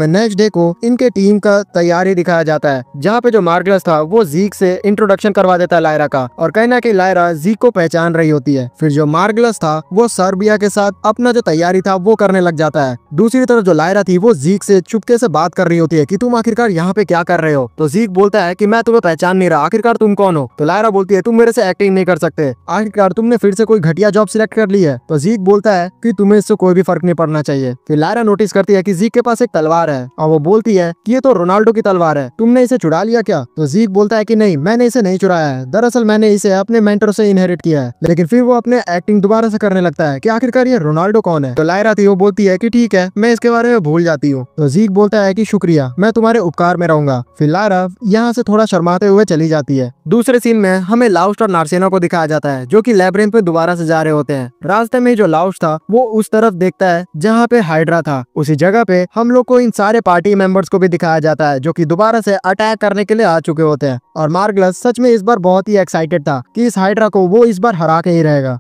नेक्स्ट डे को इनके टीम का तैयारी दिखाया जाता है, जहाँ पे जो मार्गलस था वो जीक से इंट्रोडक्शन करवा देता है लायरा का, और कहीं ना कहीं लायरा जीक को पहचान रही होती है। फिर जो मार्गलस था वो सर्बिया के साथ अपना जो तैयारी था वो करने लग जाता है। दूसरी तरफ जो लायरा थी वो जीक से चुपके से बात कर रही होती है कि तुम आखिरकार यहाँ पे क्या कर रहे हो। तो जीक बोलता है कि मैं तुम्हें पहचान नहीं रहा, आखिरकार तुम कौन हो। तो लायरा बोलती है तुम मेरे से एक्टिंग नहीं कर सकते, आखिरकार तुमने फिर से कोई घटिया जॉब सिलेक्ट कर ली है। तो जीक बोलता है कि तुम्हें इससे कोई भी फर्क नहीं पड़ना चाहिए। फिर लायरा नोटिस करती है कि जीक के पास एक तलवार है और वो बोलती है कि ये तो रोनाल्डो की तलवार है, तुमने इसे चुरा लिया क्या। तो जीक बोलता है कि नहीं, मैंने इसे नहीं चुराया है, दरअसल मैंने इसे अपने मेंटर से इनहेरिट किया है। लेकिन फिर वो अपने एक्टिंग दोबारा से करने लगता है कि आखिरकार ये रोनाल्डो कौन है। तो लायरा थी वो बोलती है कि ठीक है, मैं इसके बारे में भूल जाती हूँ। तो जीक बोलता है कि शुक्रिया, मैं तुम्हारे उपकार में रहूंगा। फिर लायरा यहाँ से थोड़ा शर्माते हुए चली जाती है। दूसरे सीन में हमें लाउस्ट और नारसेना को दिखाया जाता है, जो कि लैब्रिंथ में दोबारा से जा रहे होते हैं। रास्ते में जो लाउस्ट था वो उस तरफ देखता है जहाँ पे हाइड्रा था। उसी जगह पे हम लोग को इन सारे पार्टी मेंबर्स को भी दिखाया जाता है, जो कि दोबारा से अटैक करने के लिए आ चुके होते हैं। और मार्गलस सच में इस बार बहुत ही एक्साइटेड था कि इस हाइड्रा को वो इस बार हरा के ही रहेगा।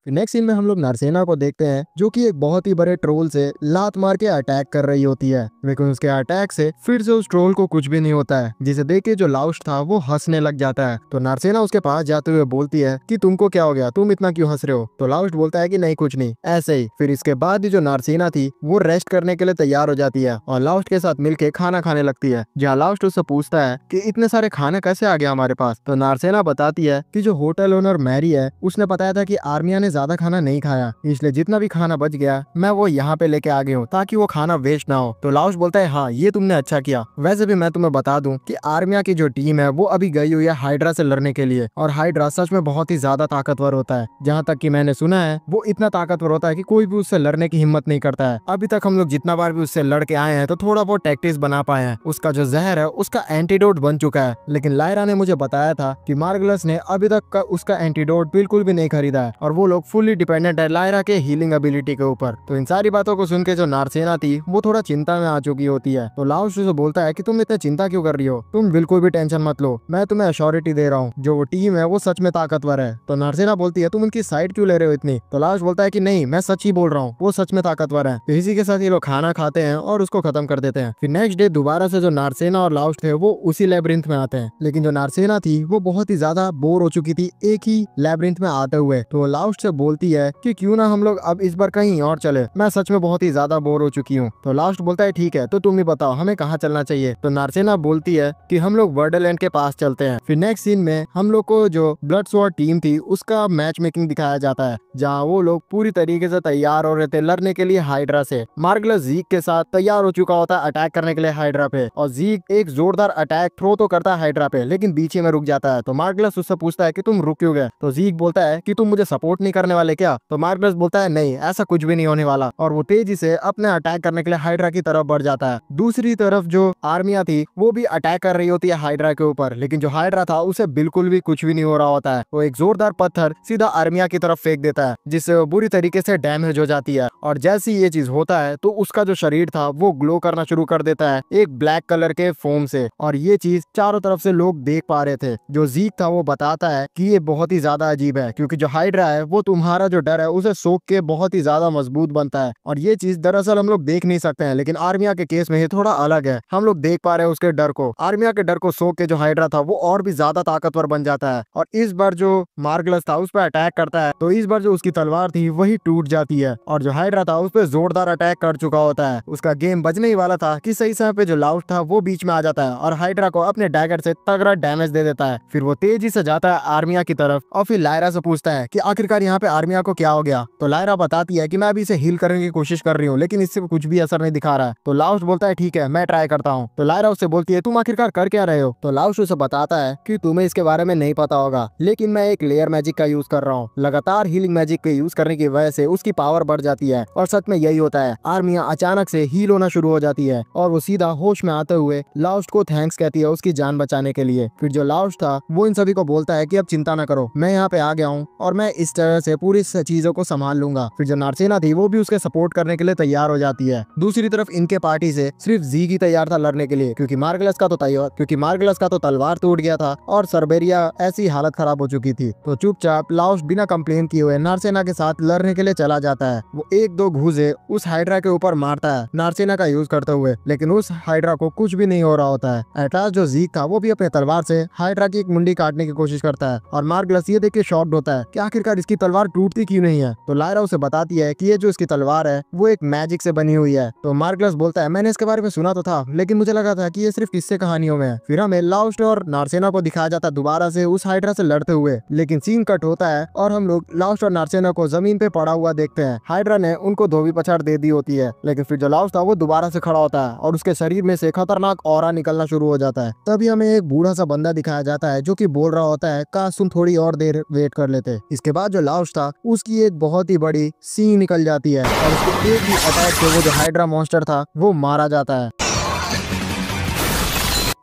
नेक्स्ट सीन में हम लोग नारसेना को देखते हैं, जो कि एक बहुत ही बड़े ट्रोल से लात मार के अटैक कर रही होती है, लेकिन उसके अटैक से फिर से उस ट्रोल को कुछ भी नहीं होता है, जिसे देख के जो लाउस्ट था वो हंसने लग जाता है। तो नारसेना उसके पास जाते हुए बोलती है कि तुमको क्या हो गया, तुम इतना क्यों हंस रहे हो। तो लाउस्ट बोलता है कि नहीं कुछ नहीं, ऐसे ही। फिर इसके बाद ही जो नारसेना थी वो रेस्ट करने के लिए तैयार हो जाती है और लाउस्ट के साथ मिलके खाना खाने लगती है, जहाँ लाउस्ट उससे पूछता है कि इतने सारे खाना कैसे आ गया हमारे पास। तो नारसेना बताती है कि जो होटल ओनर मैरी है उसने बताया था कि आर्मिया ने ज्यादा खाना नहीं खाया, इसलिए जितना भी खाना बच गया मैं वो यहाँ पे लेके आ गया हूँ ताकि वो खाना वेस्ट ना हो। तो लाउस्ट बोलता है हाँ ये तुमने अच्छा किया। वैसे भी मैं तुम्हें बता दूं कि आर्मिया की जो टीम है वो अभी गई हुई है हाइड्रा से लड़ने के लिए, और हाइड्रा सच में बहुत ही ज्यादा ताकतवर होता है। जहाँ तक कि मैंने सुना है वो इतना ताकतवर होता है कि कोई भी उससे लड़ने की हिम्मत नहीं करता है। अभी तक हम लोग जितना बार भी उससे लड़ के आए हैं तो थोड़ा बहुत टैक्टिक्स बना पाए हैं, उसका जो जहर है उसका एंटीडोट बन चुका है। लेकिन लायरा ने मुझे बताया था कि मार्गलस ने अभी तक का उसका एंटीडोट बिल्कुल भी नहीं खरीदा है, और वो लोग फुल्ली डिपेंडेंट है लायरा के हीलिंग एबिलिटी के ऊपर। तो इन सारी बातों को सुन के जो नारसेना थी वो थोड़ा चिंता में आ चुकी होती है। तो लाउस्ट उसे बोलता है कि तुम इतनी चिंता क्यों कर रही हो, तुम बिल्कुल भी टेंशन मत लो, मैं तुम्हें अश्योरिटी दे रहा हूँ जो वो टीम है वो सच में ताकतवर है। तो नारसेना बोलती है तुम उनकी साइड क्यों ले रहे हो इतनी। तो लाउस्ट बोलता है कि नहीं मैं सच ही बोल रहा हूँ, वो सच में ताकतवर है। तो इसी के साथ ये लोग खाना खाते हैं और उसको खत्म कर देते हैं। फिर नेक्स्ट डे दोबारा से जो नारसेना और लाउस्ट थे वो उसी लैब्रिंथ में आते हैं, लेकिन जो नारसेना थी वो बहुत ही ज्यादा बोर हो चुकी थी एक ही लैब्रिंथ में आते हुए। तो लाउस्ट से बोलती है कि क्यों ना हम लोग अब इस बार कहीं और चले, मैं सच में बहुत ही ज्यादा बोर हो चुकी हूँ। तो लास्ट बोलता है ठीक है तो तुम ही बताओ हमें कहाँ चलना चाहिए। तो नारसेना बोलती है कि हम लोग वर्डरलैंड के पास चलते हैं। फिर नेक्स्ट सीन में हम लोग को जो ब्लड स्वॉर्ड टीम थी उसका मैच मेकिंग दिखाया जाता है, जहाँ वो लोग पूरी तरीके से तैयार हो रहे थे लड़ने के लिए हाइड्रा से। मार्गलस जीक के साथ तैयार हो चुका होता है अटैक करने के लिए हाइड्रा पे, और जीक एक जोरदार अटैक थ्रो तो करता है हाइड्रा पे, लेकिन बीच में रुक जाता है। तो मार्गलस उससे पूछता है कि तुम रुक क्यों गए। तो जीक बोलता है कि तुम मुझे सपोर्ट नहीं करने वाले क्या। तो मार्गलस बोलता है नहीं ऐसा कुछ भी नहीं होने वाला, और वो तेजी से अपने अटैक करने के लिए हाइड्रा की तरफ बढ़ जाता है। दूसरी तरफ जो आर्मिया थी वो भी अटैक कर रही होती है हाइड्रा के ऊपर, लेकिन जो हाइड्रा था उसे बिल्कुल भी कुछ भी नहीं हो रहा होता है। वो एक जोरदार पत्थर सीधा आर्मिया की तरफ फेंक देता है, जिससे वो बुरी तरीके से डैमेज हो जाती है। और जैसे ही ये चीज होता है तो उसका जो शरीर था वो ग्लो करना शुरू कर देता है एक ब्लैक कलर के फोम से, और ये चीज चारों तरफ से लोग देख पा रहे थे। जो जीक था वो बताता है कि ये बहुत ही ज्यादा अजीब है, क्योंकि जो हाइड्रा है वो तुम्हारा जो डर है उसे सोख के बहुत ही ज्यादा मजबूत बनता है, और ये चीज दरअसल हम लोग देख नहीं सकते हैं। लेकिन आर्मिया के केस में ये थोड़ा अलग है, हम लोग देख पा रहे हैं उसके डर को। आर्मिया के डर को सोख के जो हाइड्रा था वो और भी ज्यादा ताकतवर बन जाता है, और इस बार जो मार्गलस था उस पर अटैक करता है तो इस बार जो उसकी तलवार थी वही टूट जाती है, और जो हाइड्रा था उस पर जोरदार अटैक कर चुका होता है। उसका गेम बजने ही वाला था कि सही समय पे जो लाउस्ट था वो बीच में आ जाता है और हाइड्रा को अपने डैगर से तगड़ा डैमेज दे देता है। फिर वो तेजी से जाता है आर्मिया की तरफ और फिर लायरा से पूछता है कि आखिरकार यहाँ यहाँ पे आर्मिया को क्या हो गया। तो लायरा बताती है कि मैं अभी इसे हील करने की कोशिश कर रही हूँ, लेकिन इससे कुछ भी असर नहीं दिखा रहा है। तो लाउस्ट बोलता है ठीक है, मैं ट्राई करता हूँ। तो लायरा उससे बोलती है तुम आखिरकार कर क्या रहे हो। तो लाउस्ट उसे बताता है कि तुम्हें इसके बारे में नहीं पता होगा, लेकिन मैं एक लेयर मैजिक का यूज कर रहा हूँ। लगातार हीलिंग मैजिक के यूज करने की वजह से उसकी पावर बढ़ जाती है, और सच में यही होता है। आर्मिया अचानक से हील होना शुरू हो जाती है और वो सीधा होश में आते हुए लाउस्ट को थैंक्स कहती है उसकी जान बचाने के लिए। फिर जो लाउस्ट था वो इन सभी को बोलता है कि अब चिंता न करो, मैं यहाँ पे आ गया हूँ और मैं इस तरह से पूरी चीजों को संभाल लूंगा। फिर जो नार्सेना थी वो भी उसके सपोर्ट करने के लिए तैयार हो जाती है। दूसरी तरफ इनके पार्टी से सिर्फ जी ही तैयार था लड़ने के लिए, क्योंकि मार्गलस का तो तलवार टूट गया था और सर्बेरिया ऐसी हालत खराब हो चुकी थी। तो चुपचाप लाउस्ट बिना कंप्लेन किए हुए नार्सेना के साथ लड़ने के लिए चला जाता है। वो एक दो घूसे उस हाइड्रा के ऊपर मारता है नार्सेना का यूज करते हुए, लेकिन उस हाइड्रा को कुछ भी नहीं हो रहा होता है। एट लास्ट जो जीक था वो भी अपने तलवार से हाइड्रा की एक मुंडी काटने की कोशिश करता है, और मार्गलस ये देख के शॉक्ड होता है कि आखिरकार इसकी तलवार टूटती क्यों नहीं है। तो लायरा उसे बताती है कि ये जो इसकी तलवार है वो एक मैजिक से बनी हुई है। तो मार्गलस बोलता है मैंने इसके बारे में सुना तो था, लेकिन मुझे लगा था कि ये सिर्फ किस्से कहानियों में है। फिर हमें लाउस्ट और नार्सेना को दिखाया जाता है दोबारा से उस हाइड्रा से लड़ते हुए, लेकिन सीन कट होता है और हम लोग लाउस्ट और नार्सेना को जमीन पे पड़ा हुआ देखते हैं। हाइड्रा ने उनको धोबी पछाड़ दे दी होती है, लेकिन फिर जो लाउस्ट था वो दोबारा से खड़ा होता है और उसके शरीर में से खतरनाक ऑरा निकलना शुरू हो जाता है। तभी हमें एक बूढ़ा सा बंदा दिखाया जाता है जो कि बोल रहा होता है काश तुम थोड़ी और देर वेट कर लेते। इसके बाद जो लाउस्ट था उसकी एक बहुत ही बड़ी सींग निकल जाती है और उसके एक ही अटैक से वो जो हाइड्रा मॉन्स्टर था वो मारा जाता है,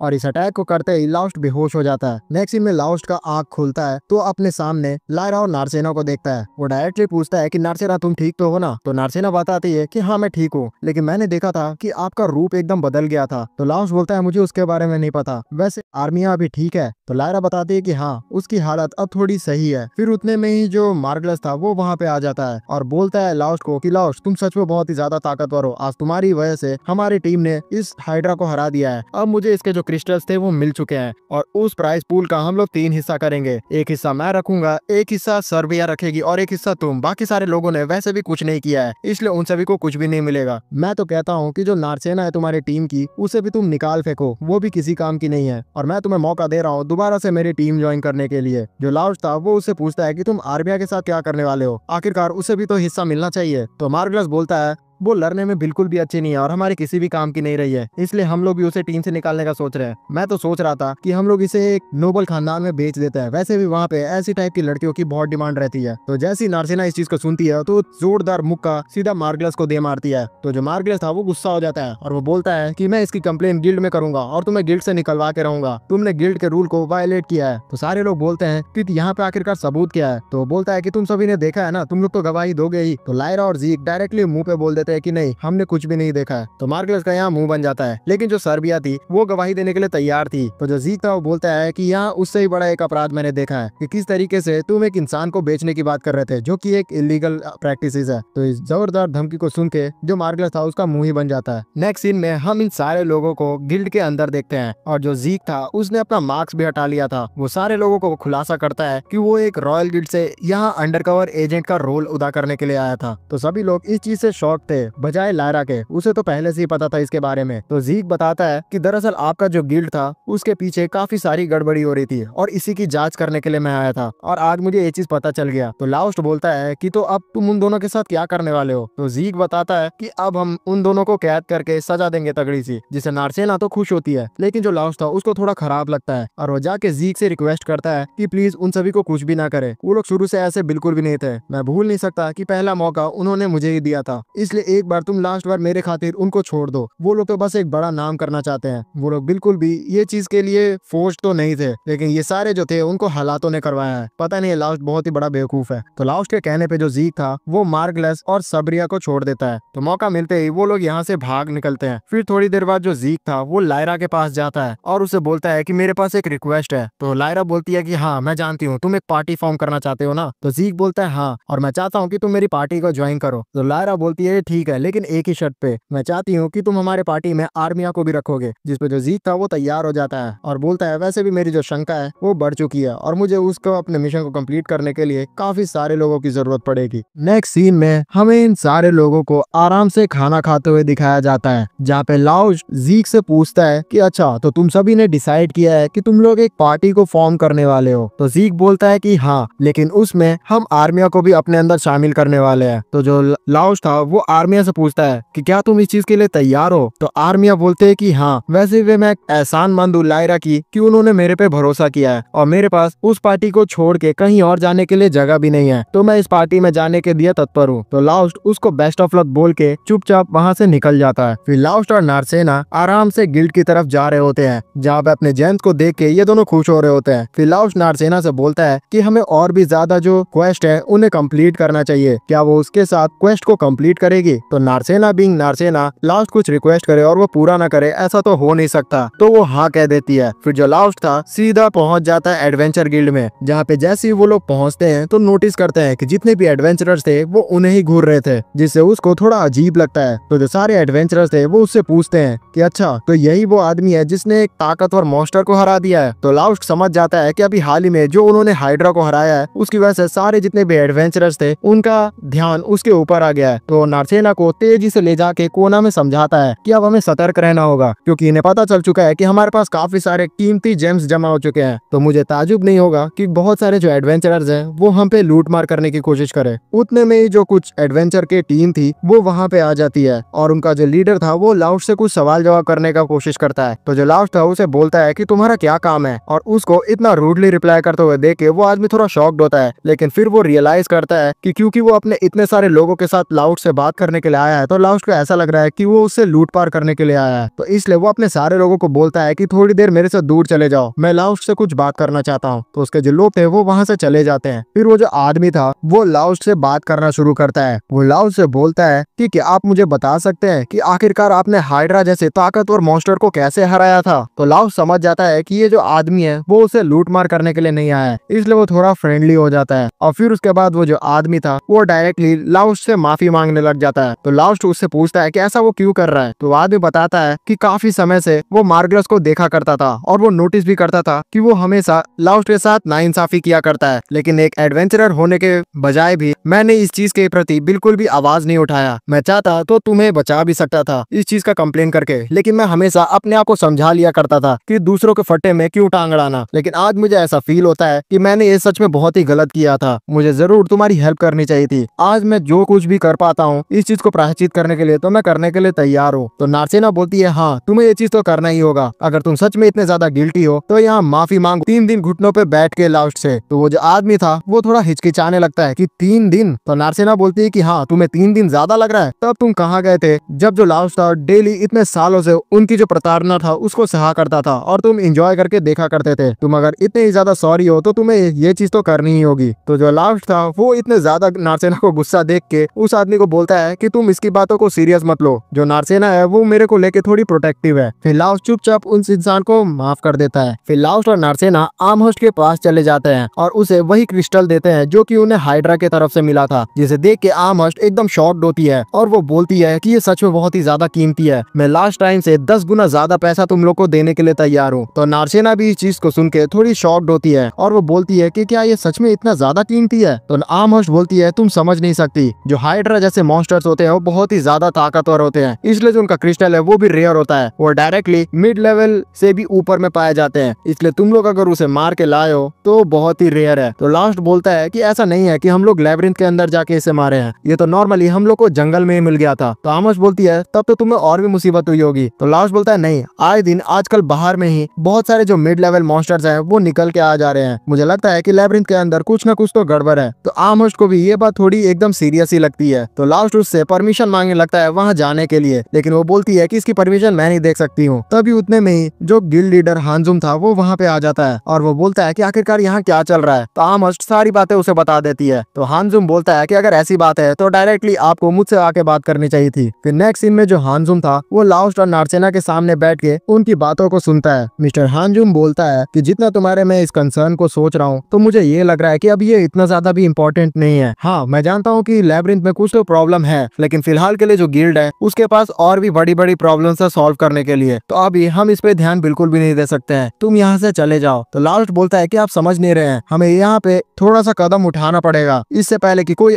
और इस अटैक को करते ही लाउस्ट बेहोश हो जाता है। नेक्स्ट सीन में लाउस्ट का आंख खुलता है तो अपने सामने लायरा और नार्सेना को देखता है। वो डायरेक्टली पूछता है कि नार्सेना तुम ठीक तो हो ना। तो नार्सेना बताती है कि हाँ मैं ठीक हूँ, लेकिन मैंने देखा था कि आपका रूप एकदम बदल गया था। तो लाउस्ट बोलता है मुझे उसके बारे में नहीं पता, वैसे आर्मिया अभी ठीक है। तो लायरा बताती है कि हाँ उसकी हालत अब थोड़ी सही है। फिर उतने में ही जो मार्गलस था वो वहाँ पे आ जाता है और बोलता है लाउस्ट को कि लाउस्ट तुम सच में बहुत ही ज्यादा ताकतवर हो, आज तुम्हारी वजह से हमारी टीम ने इस हाइड्रा को हरा दिया है। अब मुझे इसके जो क्रिस्टल्स थे वो मिल चुके हैं, और उस प्राइस पूल का हम लोग 3 हिस्सा करेंगे। एक हिस्सा मैं रखूंगा, एक हिस्सा सर्बिया रखेगी और एक हिस्सा तुम। बाकी सारे लोगों ने वैसे भी कुछ नहीं किया है, इसलिए उन सभी को कुछ भी नहीं मिलेगा। मैं तो कहता हूँ कि जो नार्सेना है तुम्हारी टीम की उसे भी तुम निकाल फेंको, वो भी किसी काम की नहीं है, और मैं तुम्हें मौका दे रहा हूँ दोबारा से मेरी टीम ज्वाइन करने के लिए। जो लाउस्ट था वो उससे पूछता है कि तुम आर्मिया के साथ क्या करने वाले हो, आखिरकार उसे भी तो हिस्सा मिलना चाहिए। तो मार्गलस बोलता है वो लड़ने में बिल्कुल भी अच्छी नहीं है और हमारे किसी भी काम की नहीं रही है, इसलिए हम लोग भी उसे टीम से निकालने का सोच रहे हैं। मैं तो सोच रहा था कि हम लोग इसे एक नोबल खानदान में बेच देते हैं, वैसे भी वहाँ पे ऐसी टाइप की लड़कियों की बहुत डिमांड रहती है। तो जैसी नार्सेना इस चीज को सुनती है तो जोरदार मुक्का सीधा मार्गलस को दे मारती है। तो जो मार्गलस था वो गुस्सा हो जाता है और वो बोलता है कि मैं इसकी कंप्लेन गिल्ड में करूंगा और तुम्हें गिल्ड से निकलवा के रहूंगा, तुमने गिल्ड के रूल को वायलेट किया है। तो सारे लोग बोलते हैं कि यहाँ पे आखिरकार सबूत क्या है। तो बोलता है कि तुम सभी ने देखा है ना, तुम लोग तो गवाही दोगे ही। तो लायरा और जीक डायरेक्टली मुंह पे बोल देते हैं कि नहीं हमने कुछ भी नहीं देखा है। तो मार्गलस का यहाँ मुंह बन जाता है, लेकिन जो सर्बिया थी वो गवाही देने के लिए तैयार थी। तो जो जीक था वो बोलता है कि यहाँ उससे ही बड़ा एक अपराध मैंने देखा है कि किस तरीके से तुम एक इंसान को बेचने की बात कर रहे थे, जो कि एक इलीगल प्रैक्टिस है। तो इस जोरदार धमकी को सुन के जो मार्गलस था उसका मुंह ही बन जाता है। नेक्स्ट सीन में हम इन सारे लोगों को गिल्ड के अंदर देखते हैं, और जो जीक था उसने अपना मार्क्स भी हटा लिया था। वो सारे लोगों को खुलासा करता है कि वो एक रॉयल गिल्ड से यहाँ अंडरकवर एजेंट का रोल अदा करने के लिए आया था। तो सभी लोग इस चीज से शॉक थे, बजाय लायरा के, उसे तो पहले से ही पता था इसके बारे में। तो जीक बताता है कि दरअसल आपका जो गिल्ड था उसके पीछे काफी सारी गड़बड़ी हो रही थी और इसी की जांच करने के लिए मैं आया था, और आज मुझे ये चीज पता चल गया। तो लाउस्ट बोलता है कि तो अब तुम उन दोनों के साथ क्या करने वाले हो। तो जीक बताता है कि अब हम उन दोनों को कैद करके सजा देंगे तगड़ी सी, जिसे नार्सेना तो खुश होती है, लेकिन जो लाउस्ट था उसको थोड़ा खराब लगता है, और वो जाके जीक से रिक्वेस्ट करता है कि प्लीज उन सभी को कुछ भी ना करे। वो लोग शुरू से ऐसे बिल्कुल भी नहीं थे। मैं भूल नहीं सकता कि पहला मौका उन्होंने मुझे ही दिया था, इसलिए एक बार तुम लास्ट बार मेरे खातिर उनको छोड़ दो। वो लोग तो बस एक बड़ा नाम करना चाहते हैं, वो लोग बिल्कुल भी ये चीज के लिए फोर्स तो नहीं थे, लेकिन ये सारे जो थे उनको हालातों ने करवाया है। पता नहीं लाउस्ट बहुत ही बड़ा बेवकूफ है। तो लाउस्ट के कहने पे जो जीक था वो मार्गलस और सर्बिया को छोड़ देता है। तो मौका मिलते ही वो लोग यहाँ से भाग निकलते हैं। फिर थोड़ी देर बाद जो जीक था वो लायरा के पास जाता है और उसे बोलता है कि मेरे पास एक रिक्वेस्ट है। तो लायरा बोलती है कि हाँ मैं जानती हूँ, तुम एक पार्टी फॉर्म करना चाहते हो ना। तो जीक बोलता है हाँ, और मैं चाहता हूँ कि तुम मेरी पार्टी को ज्वाइन करो। तो लायरा बोलती है ठीक ठीक है, लेकिन एक ही शर्त पे। मैं चाहती हूँ कि तुम हमारे पार्टी में आर्मिया को भी रखोगे। जिस पे जो जीक था वो तैयार हो जाता है और बोलता है वैसे भी मेरी जो शंका है वो बढ़ चुकी है और मुझे उसको अपने मिशन को कंप्लीट करने के लिए काफी सारे लोगों की जरूरत पड़ेगी। नेक्स्ट सीन में हमें इन सारे लोगों को आराम से खाना खाते हुए दिखाया जाता है, जहाँ पे लाउज जीक से पूछता है कि अच्छा तो तुम सभी ने डिसाइड किया है कि तुम लोग एक पार्टी को फॉर्म करने वाले हो। तो जीक बोलता है कि हाँ, लेकिन उसमें हम आर्मिया को भी अपने अंदर शामिल करने वाले हैं। तो जो लाउज था वो आर्मिया से पूछता है कि क्या तुम इस चीज के लिए तैयार हो। तो आर्मिया बोलते है कि हाँ, वैसे भी मैं एहसानमंद हूँ लायरा की कि उन्होंने मेरे पे भरोसा किया है और मेरे पास उस पार्टी को छोड़ के कहीं और जाने के लिए जगह भी नहीं है, तो मैं इस पार्टी में जाने के लिए तत्पर हूँ। तो लाउस्ट उसको बेस्ट ऑफ लक बोल के चुपचाप वहाँ से निकल जाता है। फिर लाउस्ट और नार्सेना आराम से गिल्ड की तरफ जा रहे होते हैं, जहाँ पे अपने जेम्स को देख के ये दोनों खुश हो रहे होते हैं। फिर लाउस्ट नार्सेना से बोलता है कि हमें और भी ज्यादा जो क्वेस्ट है उन्हें कंप्लीट करना चाहिए, क्या वो उसके साथ क्वेस्ट को कंप्लीट करेगी। तो नार्सेना बीइंग नार्सेना लाउस्ट कुछ रिक्वेस्ट करे और वो पूरा ना करे ऐसा तो हो नहीं सकता, तो वो हाँ कह देती है। फिर जो लाउस्ट था सीधा पहुंच जाता है एडवेंचर गिल्ड में, जहाँ पे जैसे ही वो लोग पहुंचते हैं तो नोटिस करते हैं कि जितने भी एडवेंचरर्स थे वो उन्हें ही घूर रहे थे, जिससे उसको थोड़ा अजीब लगता है। तो जो सारे एडवेंचरर्स थे वो उससे पूछते हैं कि अच्छा तो यही वो आदमी है जिसने एक ताकतवर मॉन्स्टर को हरा दिया है। तो लाउस्ट समझ जाता है कि अभी हाल ही में जो उन्होंने हाइड्रा को हराया है उसकी वजह से सारे जितने भी एडवेंचरर्स थे उनका ध्यान उसके ऊपर आ गया है। तो नार्सेना को तेजी से ले जाके कोना में समझाता है कि अब हमें सतर्क रहना होगा, क्योंकि इन्हें पता चल चुका है कि हमारे पास काफी सारे कीमती जेम्स जमा हो चुके हैं। तो मुझे ताजुब नहीं होगा कि बहुत सारे जो एडवेंचरर्स हैं वो हम पे लूट मार करने की कोशिश करे। उतने में ही जो कुछ एडवेंचर की टीम थी वो वहाँ पे आ जाती है और उनका जो लीडर था वो लाउस्ट से कुछ सवाल जवाब करने का कोशिश करता है। तो जो लाउस्ट था उसे बोलता है कि तुम्हारा क्या काम है, और उसको इतना रूडली रिप्लाई करते हुए देख के वो आदमी थोड़ा शॉक्ड होता है, लेकिन फिर वो रियलाइज करता है कि क्योंकि वो अपने इतने सारे लोगों के साथ लाउस्ट से बात करने के लिए आया है तो लाउस्ट को ऐसा लग रहा है कि वो उससे लूट पार करने के लिए आया है। तो इसलिए वो अपने सारे लोगों को बोलता है कि थोड़ी देर मेरे से दूर चले जाओ, मैं लाउस्ट से कुछ बात करना चाहता हूँ। तो उसके जो लोग थे वो वहाँ से चले जाते हैं। फिर वो जो आदमी था वो लाउस्ट से बात करना शुरू करता है। वो लाउस्ट से बोलता है कि क्या आप मुझे बता सकते हैं कि आखिरकार आपने हाइड्रा जैसे ताकतवर मॉन्स्टर को कैसे हराया था। तो लाउस्ट समझ जाता है कि ये जो आदमी है वो उसे लूट मार करने के लिए नहीं आया है, इसलिए वो थोड़ा फ्रेंडली हो जाता है। और फिर उसके बाद वो जो आदमी था वो डायरेक्टली लाउस्ट से माफी मांगने लग जाता है। तो लाउस्ट उससे पूछता है कि ऐसा वो क्यों कर रहा है। तो आदमी बताता है कि काफी समय से वो मार्गलस को देखा करता था और वो नोटिस भी करता था कि वो हमेशा लाउस्ट के साथ नाइंसाफी किया करता है, लेकिन एक एडवेंचरर होने के बजाय भी मैंने इस चीज के प्रति बिल्कुल भी आवाज नहीं उठाया। मैं चाहता तो तुम्हें बचा भी सकता था इस चीज का कंप्लेन करके, लेकिन मैं हमेशा अपने आप को समझा लिया करता था कि दूसरों के फट्टे में क्यों टांग अड़ाना। लेकिन आज मुझे ऐसा फील होता है कि मैंने ये सच में बहुत ही गलत किया था, मुझे जरूर तुम्हारी हेल्प करनी चाहिए थी। आज मैं जो कुछ भी कर पाता हूँ इस चीज को प्रायश्चित करने के लिए तो मैं करने के लिए तैयार हूँ। तो नार्सेना बोलती है हाँ, तुम्हें ये चीज तो करना ही होगा, अगर तुम सच में इतने ज्यादा गिल्टी हो तो यहाँ माफी मांग 3 दिन घुटनों पे बैठ के लाउस्ट से। तो वो जो आदमी था वो थोड़ा हिचकिचाने लगता है कि 3 दिन। तो नार्सेना बोलती है कि हाँ, तुम्हें 3 दिन ज्यादा लग रहा है, तब तुम कहाँ गए थे जब जो लाउस्ट था डेली इतने सालों से उनकी जो प्रताड़ना था उसको सहा करता था और तुम इंजॉय करके देखा करते थे। तुम अगर इतने ही ज्यादा सॉरी हो तो तुम्हें ये चीज तो करनी ही होगी। तो जो लाउस्ट था वो इतने ज्यादा नार्सेना को गुस्सा देख के उस आदमी को बोलता है कि तुम इसकी बातों को सीरियस मत लो, जो नार्सेना है वो मेरे को लेके थोड़ी प्रोटेक्टिव है। फिर लाउस्ट चुपचाप उस इंसान को माफ कर देता है। फिर लाउस्ट और नार्सेना आर्महर्स्ट के पास चले जाते हैं और उसे वही क्रिस्टल देते हैं जो कि उन्हें हाइड्रा के तरफ से मिला था, जिसे देख के आर्महर्स्ट एकदम शॉक्ड होती है और वो बोलती है कि ये सच में बहुत ही ज्यादा कीमती है, मैं लास्ट टाइम से 10 गुना ज्यादा पैसा तुम लोग को देने के लिए तैयार हूँ। तो नार्सेना भी इस चीज को सुन के थोड़ी शॉक्ड होती है और वो बोलती है कि क्या ये सच में इतना ज्यादा कीमती है। तो आर्महर्स्ट बोलती है तुम समझ नहीं सकती, जो हाइड्रा जैसे मॉन्स्टर्स होते हैं वो बहुत ही ज्यादा ताकतवर होते हैं, इसलिए जो उनका क्रिस्टल है वो भी रेयर होता है, वो डायरेक्टली मिड लेवल से भी ऊपर में पाए जाते हैं, इसलिए तुम लोग अगर उसे मार के लाए हो तो बहुत ही रेयर है। तो लास्ट बोलता है कि ऐसा नहीं है कि हम लोग लेबिरिंथ के अंदर जाके इसे मारे हैं, ये तो नॉर्मली हम लोग को जंगल में ही मिल गया था। तो आर्महर्स्ट बोलती है तब तो तुम्हें और भी मुसीबत हुई होगी। तो लास्ट बोलता है नहीं, आए दिन आजकल बाहर में ही बहुत सारे जो मिड लेवल मॉन्स्टर्स हैं वो निकल के आ जा रहे हैं, मुझे लगता है कि लेबिरिंथ के अंदर कुछ ना कुछ तो गड़बड़ है। तो आर्महर्स्ट को भी ये बात थोड़ी एकदम सीरियस ही लगती है। तो लास्ट उससे परमिशन मांगने लगता है वहाँ जाने के लिए, लेकिन वो बोलती है कि इसकी परमिशन मैं नहीं देख सकती हूँ। तभी उतने में ही जो गिल्ड लीडर हानजुम था वो वहाँ पे आ जाता है और वो बोलता है कि आखिरकार यहाँ क्या चल रहा है। तो आर्महर्स्ट सारी बातें उसे बता देती है। तो हानजुम बोलता है कि अगर ऐसी बात है तो डायरेक्टली आपको मुझसे आके बात करनी चाहिए थी। फिर नेक्स्ट सीन में जो हानजुम था वो लास्ट और नार्सेना के सामने बैठ के उनकी बातों को सुनता है। मिस्टर हानजुम बोलता है कि जितना तुम्हारे मैं इस कंसर्न को सोच रहा हूँ तो मुझे ये लग रहा है कि अब ये इतना ज्यादा भी इम्पोर्टेंट नहीं है। हाँ, मैं जानता हूँ कि लेबिरिंथ में कुछ तो प्रॉब्लम है, हैं, लेकिन फिलहाल के लिए जो गिल्ड है उसके पास और भी बड़ी बड़ी प्रॉब्लम्स है सॉल्व करने के लिए, तो अभी हम इस पे ध्यान बिल्कुल भी नहीं दे सकते हैं, तुम यहाँ से चले जाओ। तो लास्ट बोलता है कि आप समझ नहीं रहे हैं, हमें यहाँ पे थोड़ा सा कदम उठाना पड़ेगा इससे पहले कि कोई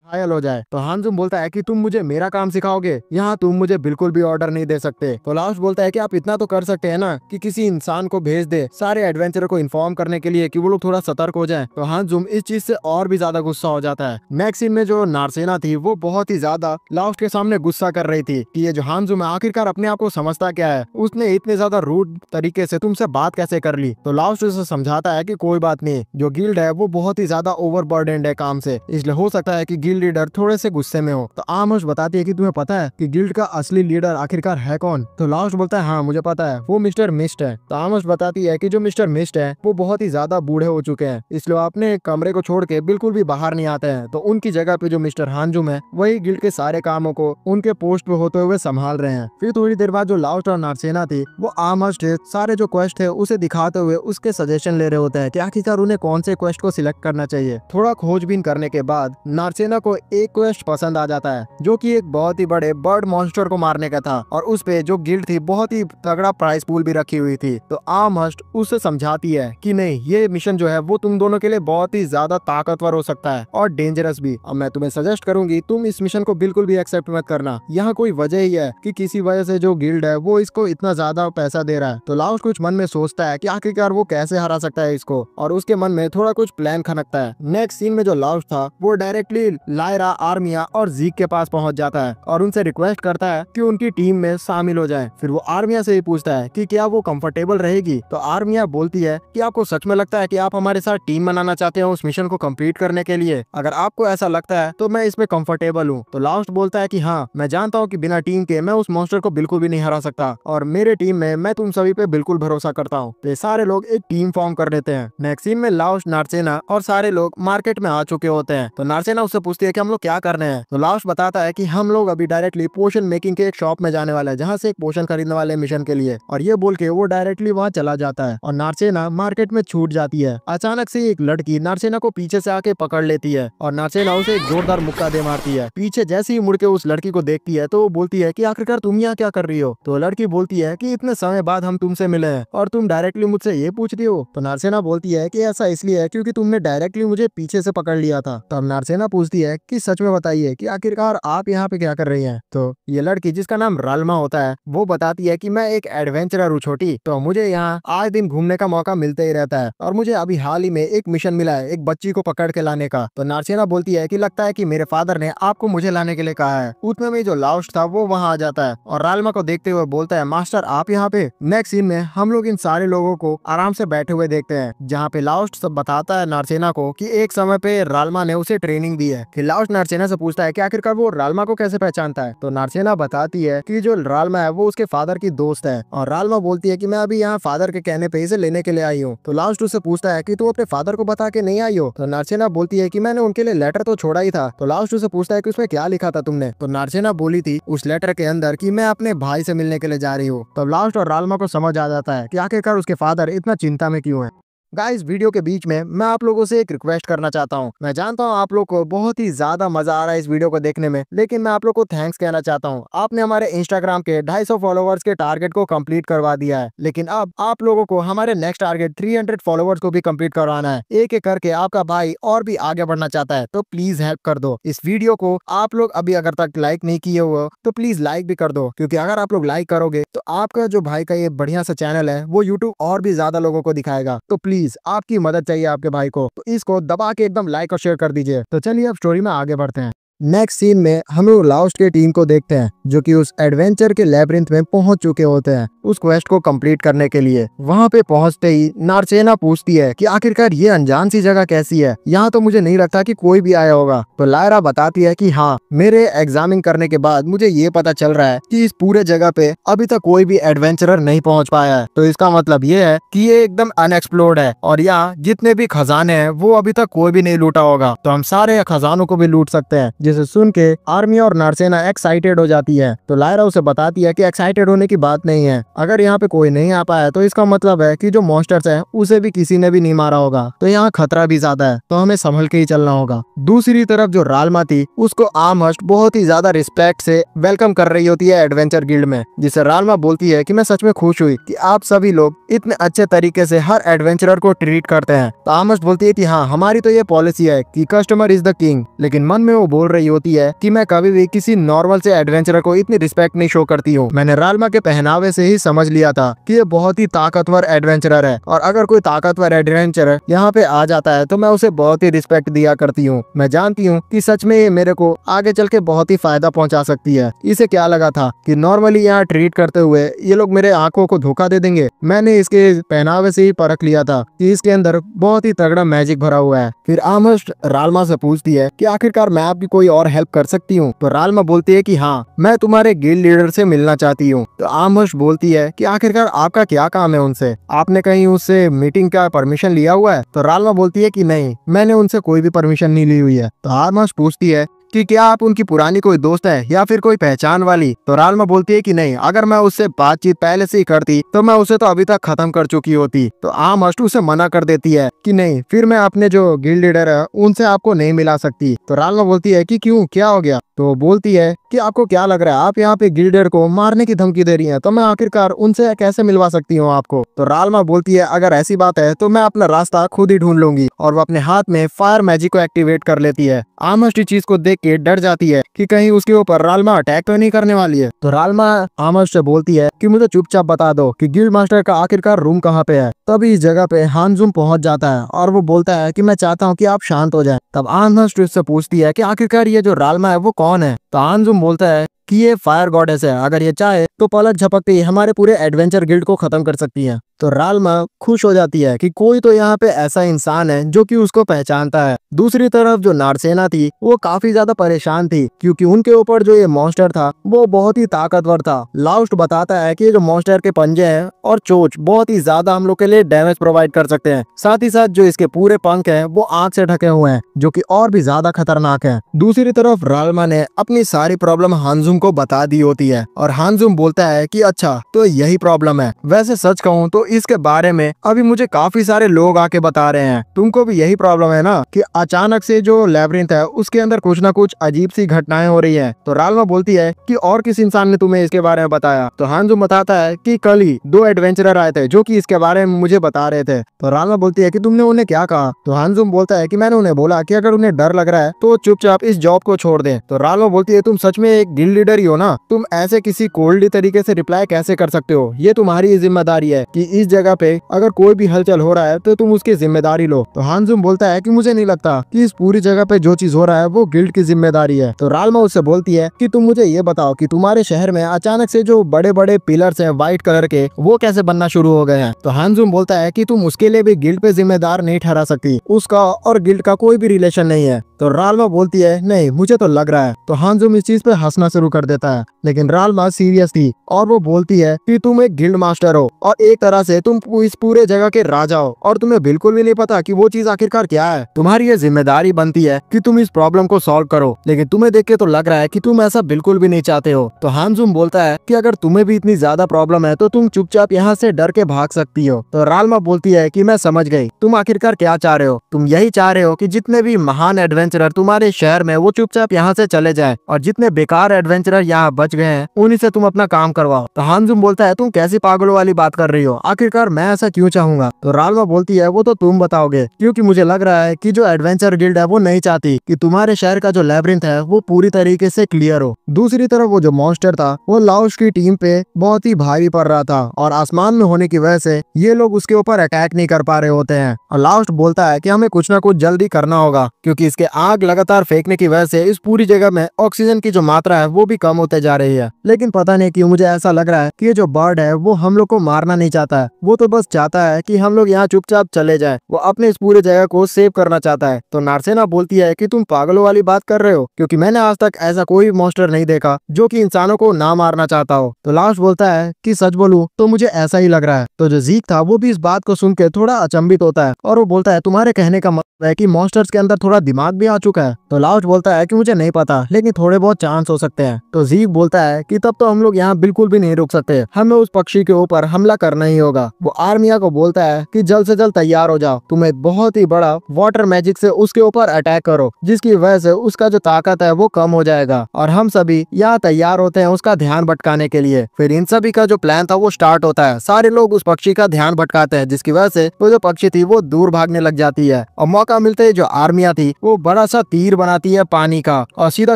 घायल हो जाए। तो हानजुम बोलता है कि तुम मुझे मेरा काम सिखाओगे, यहाँ तुम मुझे बिल्कुल भी ऑर्डर नहीं दे सकते। तो लास्ट बोलता है कि आप इतना तो कर सकते हैं ना कि किसी इंसान को भेज दे सारे एडवेंचरर को इन्फॉर्म करने के लिए कि वो लोग थोड़ा सतर्क हो जाएं। तो हानजुम इस चीज से और भी ज्यादा गुस्सा हो जाता है। नेक्स्ट सीन में जो नारसेना थी वो बहुत ही ज्यादा लास्ट के सामने गुस्सा कर रही थी कि ये जो हानजुम है आखिरकार अपने आप को समझता क्या है, उसने इतने ज्यादा रूड तरीके से तुमसे बात कैसे कर ली। तो लास्ट उसे समझाता है कि कोई बात नहीं, जो गिल्ड है वो बहुत ही ज्यादा ओवरबर्डेंड है काम से, इसलिए हो सकता है कि गिल्ड लीडर थोड़े से गुस्से में हो। तो आमोश बताती है कि तुम्हें पता है कि गिल्ड का असली लीडर आखिरकार है कौन। तो लास्ट बोलता है हाँ मुझे पता है, वो मिस्टर मिस्ट है। तो आमोश बताती है कि जो मिस्टर मिस्ट है वो बहुत ही ज्यादा बूढ़े हो चुके हैं, इसलिए अपने कमरे को छोड़ के बिल्कुल भी बाहर नहीं आते हैं। तो उनकी जगह पे जो मिस्टर हानजुम है वही गिल्ड के सारे कामों को उनके पोस्ट पे होते हुए संभाल रहे हैं। फिर थोड़ी देर बाद जो लास्ट और नारसेना थी वो आमोश के सारे जो क्वेस्ट थे उसे दिखाते हुए उसके सजेशन ले रहे होते हैं कि आखिरकार उन्हें कौन से क्वेस्ट को सिलेक्ट करना चाहिए। थोड़ा खोजबीन करने के बाद नारसेना को एक क्वेस्ट पसंद आ जाता है जो कि एक बहुत ही बड़े बर्ड मॉन्स्टर को मारने का था, और उस पे जो गिल्ड थी बहुत ही तगड़ा प्राइस पूल भी रखी हुई थी। तो आमहस्ट उसे समझाती है कि नहीं, ये मिशन जो है वो तुम दोनों के लिए बहुत ही ज्यादा ताकतवर हो सकता है और डेंजरस भी। अब मैं तुम्हें सजेस्ट करूंगी तुम इस मिशन को बिल्कुल भी एक्सेप्ट मत करना, यहाँ कोई वजह ही है कि किसी वजह से जो गिल्ड है वो इसको इतना ज्यादा पैसा दे रहा है। तो लाउस कुछ मन में सोचता है कि आखिरकार वो कैसे हरा सकता है इसको, और उसके मन में थोड़ा कुछ प्लान खनकता है। नेक्स्ट सीन में जो लाउस था वो डायरेक्टली लायरा, आर्मिया और जीक के पास पहुंच जाता है और उनसे रिक्वेस्ट करता है कि उनकी टीम में शामिल हो जाए। फिर वो आर्मिया से ही पूछता है कि क्या वो कंफर्टेबल रहेगी। तो आर्मिया बोलती है कि आपको सच में लगता है कि आप हमारे साथ टीम बनाना चाहते हैं उस मिशन को कंप्लीट करने के लिए? अगर आपको ऐसा लगता है तो मैं इसमें कंफर्टेबल हूँ। तो लास्ट बोलता है कि हाँ, मैं जानता हूँ कि बिना टीम के मैं उस मॉन्स्टर को बिल्कुल भी नहीं हरा सकता, और मेरे टीम में मैं तुम सभी पे बिल्कुल भरोसा करता हूँ। तो सारे लोग एक टीम फॉर्म कर लेते हैं। नेक्स्ट सीन में लास्ट, नारसेना और सारे लोग मार्केट में आ चुके होते हैं। तो नारसेना उससे पूछती है कि हम लोग क्या कर रहे हैं। तो लास्ट बताता है कि हम लोग अभी डायरेक्टली पोशन मेकिंग के एक शॉप में जाने वाला है जहाँ से एक पोशन खरीदने वाले मिशन के लिए, और ये बोल के वो डायरेक्टली वहाँ चला जाता है और नारसेना मार्केट में छूट जाती है। अचानक से एक लड़की नारसेना को पीछे से आके पकड़ लेती है और नारसेना उसे एक जोरदार मुक्का दे मारती है। पीछे जैसे ही मुड़ के उस लड़की को देखती है तो वो बोलती है कि आखिरकार तुम यहाँ क्या कर रही हो। तो लड़की बोलती है कि इतने समय बाद हम तुमसे मिले हैं और तुम डायरेक्टली मुझसे ये पूछ रही हो। तो नारसेना बोलती है कि ऐसा इसलिए है क्योंकि तुमने डायरेक्टली मुझे पीछे से पकड़ लिया था। तब नारसेना पूछती है कि सच में बताइए कि आखिरकार आप यहाँ पे क्या कर रही हैं। तो ये लड़की, जिसका नाम रालमा होता है, वो बताती है कि मैं एक एडवेंचरर हूँ छोटी, तो मुझे यहाँ आज दिन घूमने का मौका मिलते ही रहता है, और मुझे अभी हाल ही में एक मिशन मिला है एक बच्ची को पकड़ के लाने का। तो नारसेना बोलती है कि लगता है कि मेरे फादर ने आपको मुझे लाने के लिए कहा है। उतने में जो लाउस्ट था वो वहाँ आ जाता है और रालमा को देखते हुए बोलता है, मास्टर आप यहाँ पे। नेक्स्ट सीन में हम लोग इन सारे लोगों को आराम से बैठे हुए देखते हैं, जहाँ पे लाउस्ट सब बताता है नारसेना को कि एक समय पे रालमा ने उसे ट्रेनिंग दी है। फिर लाउस्ट नारसेना से पूछता है कि आखिरकार वो रालमा को कैसे पहचानता है। तो नारसेना बताती है कि जो रालमा है वो उसके फादर की दोस्त है, और रालमा बोलती है कि मैं अभी यहाँ फादर के कहने पे इसे लेने के लिए आई हूँ। तो लास्ट उससे पूछता है कि तू अपने फादर को बता के नहीं आई हो। तो नारसेना बोलती है कि मैंने उनके लिए लेटर तो छोड़ा ही था। तो लास्ट उससे पूछता है कि उसमें क्या लिखा था तुमने। तो नारसेना बोली थी उस लेटर के अंदर कि मैं अपने भाई से मिलने के लिए जा रही हूँ। तो लास्ट और रालमा को समझ आ जाता है कि आखिरकार उसके फादर इतना चिंता में क्यों है। गाइस, वीडियो के बीच में मैं आप लोगों से एक रिक्वेस्ट करना चाहता हूं। मैं जानता हूं आप लोग को बहुत ही ज्यादा मजा आ रहा है इस वीडियो को देखने में, लेकिन मैं आप लोग को थैंक्स कहना चाहता हूं। आपने हमारे इंस्टाग्राम के 250 फॉलोवर्स के टारगेट को कंप्लीट करवा दिया है, लेकिन अब आप लोगों को हमारे नेक्स्ट टारगेट 300 फॉलोवर्स को भी कंप्लीट करवाना है। एक एक करके आपका भाई और भी आगे बढ़ना चाहता है, तो प्लीज हेल्प कर दो। इस वीडियो को आप लोग अभी अगर तक लाइक नहीं किए हुए तो प्लीज लाइक भी कर दो, क्योंकि अगर आप लोग लाइक करोगे तो आपका जो भाई का ये बढ़िया सा चैनल है वो यूट्यूब और भी ज्यादा लोगों को दिखाएगा। तो प्लीज आपकी मदद चाहिए आपके भाई को, तो इसको दबा के एकदम लाइक और शेयर कर दीजिए। तो चलिए अब स्टोरी में आगे बढ़ते हैं। नेक्स्ट सीन में हम लोग लास्ट के टीम को देखते हैं जो कि उस एडवेंचर के लैब्रिंथ में पहुंच चुके होते हैं उस क्वेस्ट को कंप्लीट करने के लिए। वहां पे पहुंचते ही नारसेना पूछती है कि आखिरकार ये अनजान सी जगह कैसी है, यहाँ तो मुझे नहीं लगता कि कोई भी आया होगा। तो लायरा बताती है कि हाँ, मेरे एग्जामिन करने के बाद मुझे ये पता चल रहा है कि इस पूरे जगह पे अभी तक कोई भी एडवेंचरर नहीं पहुंच पाया है। तो इसका मतलब ये है कि ये एकदम अनएक्सप्लोर्ड है, और यहाँ जितने भी खजाने हैं वो अभी तक कोई भी नहीं लूटा होगा, तो हम सारे खजानों को भी लूट सकते हैं। जिसे सुन के आर्मी और नारसेना एक्साइटेड हो जाती है। तो लायरा उसे बताती है कि एक्साइटेड होने की बात नहीं है, अगर यहाँ पे कोई नहीं आ पाया तो इसका मतलब है कि जो मॉन्स्टर्स है उसे भी किसी ने भी नहीं मारा होगा, तो यहाँ खतरा भी ज्यादा है, तो हमें संभल के ही चलना होगा। दूसरी तरफ जो रालमा थी उसको आमहर्स्ट बहुत ही ज्यादा रिस्पेक्ट से वेलकम कर रही होती है एडवेंचर गिल्ड में, जिससे रालमा बोलती है कि मैं सच में खुश हुई कि आप सभी लोग इतने अच्छे तरीके से हर एडवेंचरर को ट्रीट करते हैं। तो आमहर्स्ट बोलती है कि हाँ, हमारी तो ये पॉलिसी है कि कस्टमर इज द किंग, लेकिन मन में वो बोल रही होती है कि मैं कभी भी किसी नॉर्मल से एडवेंचरर को इतनी रिस्पेक्ट नहीं शो करती हूँ। मैंने रालमा के पहनावे से ही समझ लिया था कि ये बहुत ही ताकतवर एडवेंचरर है, और अगर कोई ताकतवर एडवेंचरर यहाँ पे आ जाता है तो मैं उसे बहुत ही रिस्पेक्ट दिया करती हूँ। मैं जानती हूँ कि सच में ये मेरे को आगे चल के बहुत ही फायदा पहुंचा सकती है। इसे क्या लगा था कि नॉर्मली यहाँ ट्रीट करते हुए ये लोग मेरे आंखों को धोखा दे देंगे। मैंने इसके पहनावे से ही परख लिया था कि इसके अंदर बहुत ही तगड़ा मैजिक भरा हुआ है। फिर आमहर्स्ट रालमा से पूछती है कि आखिरकार मैं आपकी कोई और हेल्प कर सकती हूँ। तो रालमा बोलती है कि हाँ, मैं तुम्हारे गिल्ड लीडर से मिलना चाहती हूँ। तो आमहर्स्ट बोलती है कि आखिरकार आपका क्या काम है उनसे, आपने कहीं उससे मीटिंग का परमिशन लिया हुआ है। तो रालमा बोलती है कि नहीं, मैंने उनसे कोई भी परमिशन नहीं ली हुई है। तो आमहर्स्ट पूछती है कि क्या आप उनकी पुरानी कोई दोस्त है या फिर कोई पहचान वाली। तो रालमा बोलती है कि नहीं, अगर मैं उससे बातचीत पहले से ही करती तो मैं उसे तो अभी तक खत्म कर चुकी होती। तो आमहर्स्ट उसे मना कर देती है कि नहीं, फिर मैं अपने जो गिल्ड लीडर है उनसे आपको नहीं मिला सकती। तो रालमा बोलती है कि क्यों, क्या हो गया। तो बोलती है कि आपको क्या लग रहा है, आप यहाँ पे गिल्ड लीडर को मारने की धमकी दे रही हैं, तो मैं आखिरकार उनसे कैसे मिलवा सकती हूँ आपको। तो रालमा बोलती है अगर ऐसी बात है तो मैं अपना रास्ता खुद ही ढूंढ लूंगी, और वो अपने हाथ में फायर मैजिक को एक्टिवेट कर लेती है। आमहर्स्ट इस चीज को देख के डर जाती है कि कहीं उसके ऊपर रालमा अटैक तो नहीं करने वाली है। तो रालमा आमहर्स्ट से बोलती है कि मुझे चुपचाप बता दो कि गिल्ड मास्टर का आखिरकार रूम कहाँ पे है। तभी इस जगह पे हानजुम पहुंच जाता है और वो बोलता है कि मैं चाहता हूँ कि आप शांत हो जाएं। तब आमहर्स्ट उससे पूछती है कि आखिरकार ये जो रालमा है वो कौन है। तो हानजुम बोलता है कि ये फायर गॉडेस है, अगर ये चाहे तो पलक झपकते ही हमारे पूरे एडवेंचर गिल्ड को खत्म कर सकती है। तो रालमा खुश हो जाती है कि कोई तो यहाँ पे ऐसा इंसान है जो कि उसको पहचानता है। दूसरी तरफ जो नारसेना थी वो काफी ज्यादा परेशान थी, क्योंकि उनके ऊपर जो ये मॉन्स्टर था वो बहुत ही ताकतवर था। लाउस्ट बताता है कि ये जो मॉन्स्टर के पंजे हैं और चोंच बहुत ही ज्यादा हम लोग के लिए डैमेज प्रोवाइड कर सकते हैं। साथ ही साथ जो इसके पूरे पंख है वो आग से ढके हुए हैं, जो कि और भी ज्यादा खतरनाक है। दूसरी तरफ रालमा ने अपनी सारी प्रॉब्लम हानजुम को बता दी होती है, और हानजुम बोलता है कि अच्छा, तो यही प्रॉब्लम है। वैसे सच कहूँ तो इसके बारे में अभी मुझे काफी सारे लोग आके बता रहे हैं, तुमको भी यही प्रॉब्लम है ना कि अचानक से जो लैब्रिंथ है उसके अंदर कुछ ना कुछ अजीब सी घटनाएं हो रही है। तो रालमा बोलती है कि और किस इंसान ने तुम्हें इसके बारे में बताया। तो हानजुम बताता है कि कल ही 2 एडवेंचरर आए थे जो कि इसके बारे में मुझे बता रहे थे। तो रालमा बोलती है कि तुमने उन्हें क्या कहा। तो हानजुम बोलता है कि मैंने उन्हें बोला कि अगर उन्हें डर लग रहा है तो चुपचाप इस जॉब को छोड़ दे। तो रालमा बोलती है तुम सच में एक गिल्ड लीडर ही हो ना, तुम ऐसे किसी कोल्डी तरीके से रिप्लाई कैसे कर सकते हो। ये तुम्हारी जिम्मेदारी है कि इस जगह पे अगर कोई भी हलचल हो रहा है तो तुम उसकी जिम्मेदारी लो। तो हानजुम बोलता है कि मुझे नहीं लगता कि इस पूरी जगह पे जो चीज हो रहा है वो गिल्ड की जिम्मेदारी है। तो रालमा उससे बोलती है कि तुम मुझे ये बताओ कि तुम्हारे शहर में अचानक से जो बड़े बड़े पिलर्स हैं व्हाइट कलर के वो कैसे बनना शुरू हो गए हैं। तो हानजुम बोलता है कि तुम उसके लिए भी गिल्ड पे जिम्मेदार नहीं ठहरा सकती, उसका और गिल्ड का कोई भी रिलेशन नहीं है। तो रालमा बोलती है नहीं, मुझे तो लग रहा है। तो हानजुम इस चीज पे हंसना शुरू कर देता है, लेकिन रालमा सीरियस थी और वो बोलती है कि तुम एक गिल्ड मास्टर हो और एक तरह से तुम इस पूरे जगह के राजा हो, और तुम्हें बिल्कुल भी नहीं पता कि वो चीज आखिरकार क्या है। तुम्हारी ये जिम्मेदारी बनती है कि तुम इस प्रॉब्लम को सॉल्व करो, लेकिन तुम्हें देख के तो लग रहा है कि तुम ऐसा बिल्कुल भी नहीं चाहते हो। तो हानजुम बोलता है कि अगर तुम्हें भी इतनी ज्यादा प्रॉब्लम है तो तुम चुपचाप यहाँ से डर के भाग सकती हो। तो रालमा बोलती है कि मैं समझ गई, तुम आखिरकार क्या चाह रहे हो। तुम यही चाह रहे हो कि जितने भी महान एडवेंचरर तुम्हारे शहर में वो चुपचाप यहाँ से चले जाए, और जितने बेकार एडवेंचरर यहाँ बच गए हैं उन्हीं से तुम अपना काम करवाओ। तो हानजुम बोलता है तुम कैसी पागलों वाली बात कर रही हो, आखिरकार मैं ऐसा क्यों चाहूंगा। तो रालमा बोलती है वो तो तुम बताओगे, क्योंकि मुझे लग रहा है कि जो एडवेंचर गिल्ड है वो नहीं चाहती कि तुम्हारे शहर का जो लैब्रिंथ है वो पूरी तरीके से क्लियर हो। दूसरी तरफ वो जो मॉन्स्टर था वो लाउस्ट की टीम पे बहुत ही भारी पड़ रहा था, और आसमान में होने की वजह से ये लोग उसके ऊपर अटैक नहीं कर पा रहे होते हैं। और लाउस्ट बोलता है कि हमें कुछ ना कुछ जल्दी करना होगा, क्योंकि इसके आग लगातार फेंकने की वजह से इस पूरी जगह में ऑक्सीजन की जो मात्रा है वो भी कम होते जा रही है। लेकिन पता नहीं क्यों मुझे ऐसा लग रहा है कि ये जो बर्ड है वो हम लोग को मारना नहीं चाहता है, वो तो बस चाहता है कि हम लोग यहाँ चुपचाप चले जाएं। वो अपने इस पूरे जगह को सेव करना चाहता है। तो नारसेना बोलती है कि तुम पागलों वाली बात कर रहे हो, क्योंकि मैंने आज तक ऐसा कोई मॉन्स्टर नहीं देखा जो कि इंसानों को ना मारना चाहता हो। तो लास्ट बोलता है कि सच बोलूं तो मुझे ऐसा ही लग रहा है। तो जो जीक था वो भी इस बात को सुन के थोड़ा अचंभित होता है, और वो बोलता है तुम्हारे कहने का मतलब है कि मॉन्स्टर्स के अंदर थोड़ा दिमाग भी आ चुका है। तो लास्ट बोलता है कि मुझे नहीं पता, लेकिन थोड़े बहुत चांस हो सकते हैं। तो जीक बोलता है कि तब तो हम लोग यहाँ यहाँ बिल्कुल भी नहीं रुक सकते, हमें उस पक्षी के ऊपर हमला करना ही होगा। वो आर्मिया को बोलता है कि जल्द से जल्द तैयार हो जाओ, तुम एक बहुत ही बड़ा वाटर मैजिक से उसके ऊपर अटैक करो, जिसकी वजह से उसका जो ताकत है वो कम हो जाएगा और हम सभी यहाँ तैयार होते हैं उसका ध्यान भटकाने के लिए। फिर इन सभी का जो प्लान था वो स्टार्ट होता है। सारे लोग उस पक्षी का ध्यान भटकाते हैं, जिसकी वजह से वो जो पक्षी थी वो दूर भागने लग जाती है और मौका मिलते ही जो आर्मिया थी वो बड़ा सा तीर बनाती है पानी का और सीधा